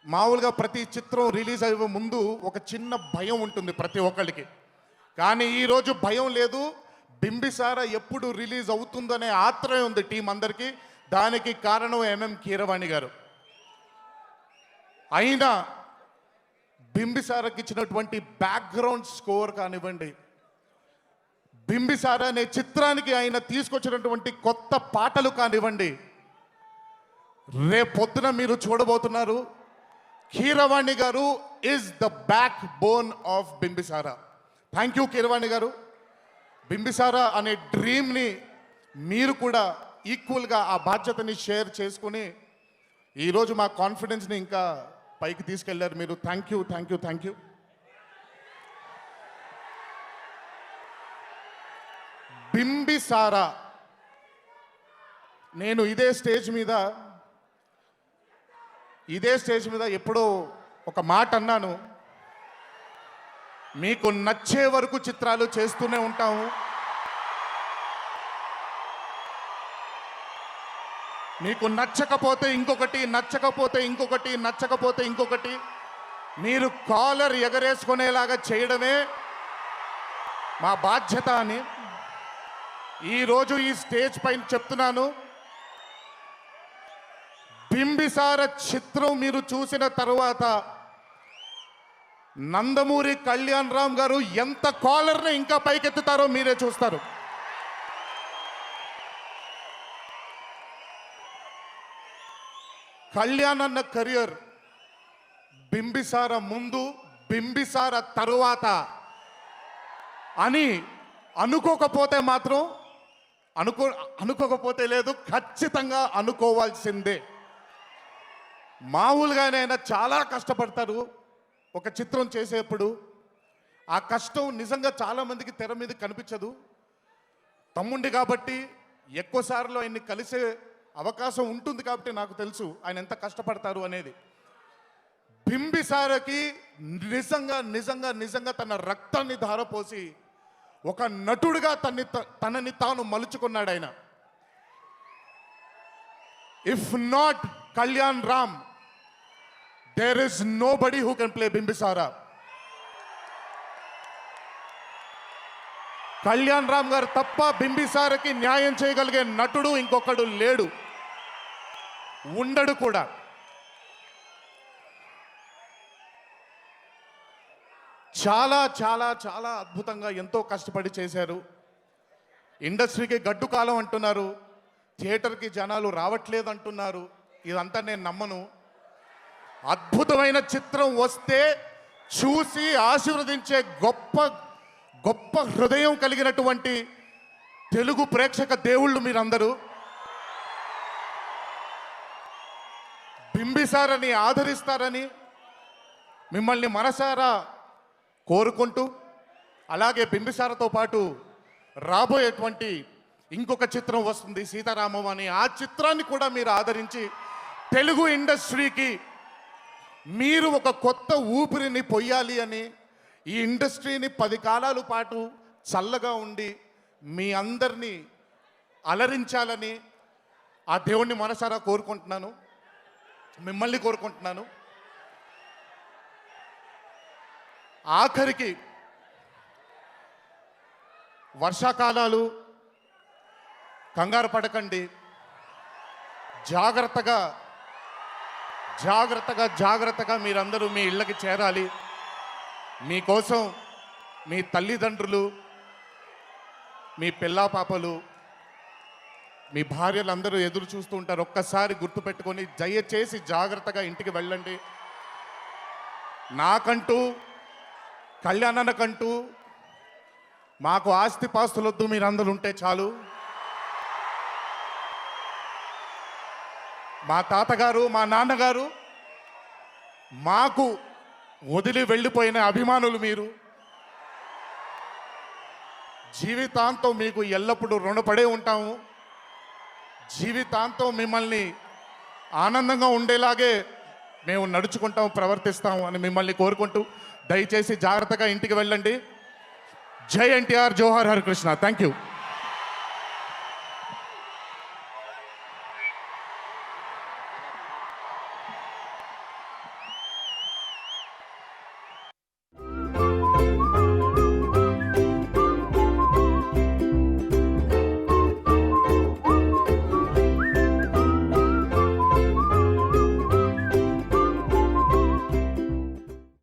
మామూలుగా ప్రతి చిత్రం రిలీజ్ అయ్యే ముందు ఒక చిన్న భయం ఉంటుంది ప్రతి ఒక్కరికి. కానీ ఈరోజు భయం లేదు. బింబిసారా ఎప్పుడు రిలీజ్ అవుతుందనే ఆత్రం ఉంది టీం అందరికీ. దానికి కారణం ఎంఎం కీరవాణి గారు. అయినా బింబిసారాకి ఇచ్చినటువంటి బ్యాక్గ్రౌండ్ స్కోర్ కానివ్వండి, బింబిసారా అనే చిత్రానికి ఆయన తీసుకొచ్చినటువంటి కొత్త పాటలు కానివ్వండి, రేపొద్దున మీరు చూడబోతున్నారు. కీరవాణి గారు is the back bone of Bimbisara. Thank you Keeravani గారు. బింబిసారా అనే డ్రీమ్ని మీరు కూడా ఈక్వల్గా ఆ బాధ్యతని షేర్ చేసుకుని ఈరోజు మా కాన్ఫిడెన్స్ని ఇంకా పైకి తీసుకెళ్లారు మీరు. Thank you, thank you, thank you. Bimbisara నేను ఇదే స్టేజ్ మీద ఎప్పుడో ఒక మాట అన్నాను, మీకు నచ్చే వరకు చిత్రాలు చేస్తూనే ఉంటాము, మీకు నచ్చకపోతే ఇంకొకటి, నచ్చకపోతే ఇంకొకటి, నచ్చకపోతే ఇంకొకటి, మీరు కాలర్ ఎగరేసుకునేలాగా చేయడమే మా బాధ్యత అని ఈరోజు ఈ స్టేజ్ పైన చెప్తున్నాను. బింబిసార చిత్రం మీరు చూసిన తరువాత నందమూరి కళ్యాణ్ రామ్ గారు ఎంత కాలర్ని ఇంకా పైకెత్తుతారో మీరే చూస్తారు. కళ్యాణ్ అన్న కెరియర్ బింబిసార ముందు, బింబిసార తరువాత అని అనుకోకపోతే మాత్రం అనుకోకపోతే లేదు, ఖచ్చితంగా అనుకోవాల్సిందే. మామూలుగానే ఆయన చాలా కష్టపడతారు ఒక చిత్రం చేసేప్పుడు. ఆ కష్టం నిజంగా చాలామందికి తెర మీద కనిపించదు. తమ్ముండి కాబట్టి ఎక్కువసార్లు ఆయన్ని కలిసే అవకాశం ఉంటుంది కాబట్టి నాకు తెలుసు ఆయన ఎంత కష్టపడతారు అనేది. బింబిసారకి నిజంగా నిజంగా నిజంగా తన రక్తాన్ని ధారపోసి ఒక నటుడిగా తనని తాను మలుచుకున్నాడు ఆయన. If not Kalyan Ram, there is nobody who can play Bimbisara. Kalyan Ram గారు తప్ప బింబిసారకి న్యాయం చేయగలిగే నటుడు ఇంకొకడు లేడు, ఉండడు కూడా. చాలా చాలా చాలా అద్భుతంగా ఎంతో కష్టపడి చేశారు. ఇండస్ట్రీకి గడ్డు కాలం అంటున్నారు, థియేటర్కి జనాలు రావట్లేదు అంటున్నారు. ఇదంతా నేను నమ్మను. అద్భుతమైన చిత్రం వస్తే చూసి ఆశీర్వదించే గొప్ప గొప్ప హృదయం కలిగినటువంటి తెలుగు ప్రేక్షక దేవుళ్ళు మీరందరూ. బింబిసారని ఆదరిస్తారని మిమ్మల్ని మనసారా కోరుకుంటూ, అలాగే బింబిసారతో పాటు రాబోయేటువంటి ఇంకొక చిత్రం వస్తుంది సీతారామం అని, ఆ చిత్రాన్ని కూడా మీరు ఆదరించి తెలుగు ఇండస్ట్రీకి మీరు ఒక కొత్త ఊపిరిని పొయ్యాలి అని, ఈ ఇండస్ట్రీని 10 కాలాల పాటు చల్లగా ఉండి మీ అందరినీ అలరించాలని ఆ దేవుణ్ణి మనసారా కోరుకుంటున్నాను, మిమ్మల్ని కోరుకుంటున్నాను. ఆఖరికి వర్షాకాలాలు, కంగారు పడకండి, జాగ్రత్తగా జాగ్రత్తగా జాగ్రత్తగా మీరందరూ మీ ఇళ్ళకి చేరాలి. మీకోసం మీ తల్లిదండ్రులు, మీ పిల్లా పాపలు, మీ భార్యలందరూ ఎదురు చూస్తూ ఉంటారు. ఒక్కసారి గుర్తుపెట్టుకొని దయచేసి జాగ్రత్తగా ఇంటికి వెళ్ళండి. నాకంటూ, కళ్యాణనకంటూ మాకు ఆస్తిపాస్తులొద్దు, మీరందరూ ఉంటే చాలు. మా తాతగారు, మా నాన్నగారు మాకు వదిలి వెళ్ళిపోయిన అభిమానులు మీరు. జీవితాంతం మీకు ఎల్లప్పుడూ రుణపడే ఉంటాము. జీవితాంతం మిమ్మల్ని ఆనందంగా ఉండేలాగే మేము నడుచుకుంటాం, ప్రవర్తిస్తాము అని మిమ్మల్ని కోరుకుంటూ దయచేసి జాగ్రత్తగా ఇంటికి వెళ్ళండి. జై ఎన్టీఆర్, జోహార్ హరికృష్ణ. Thank you.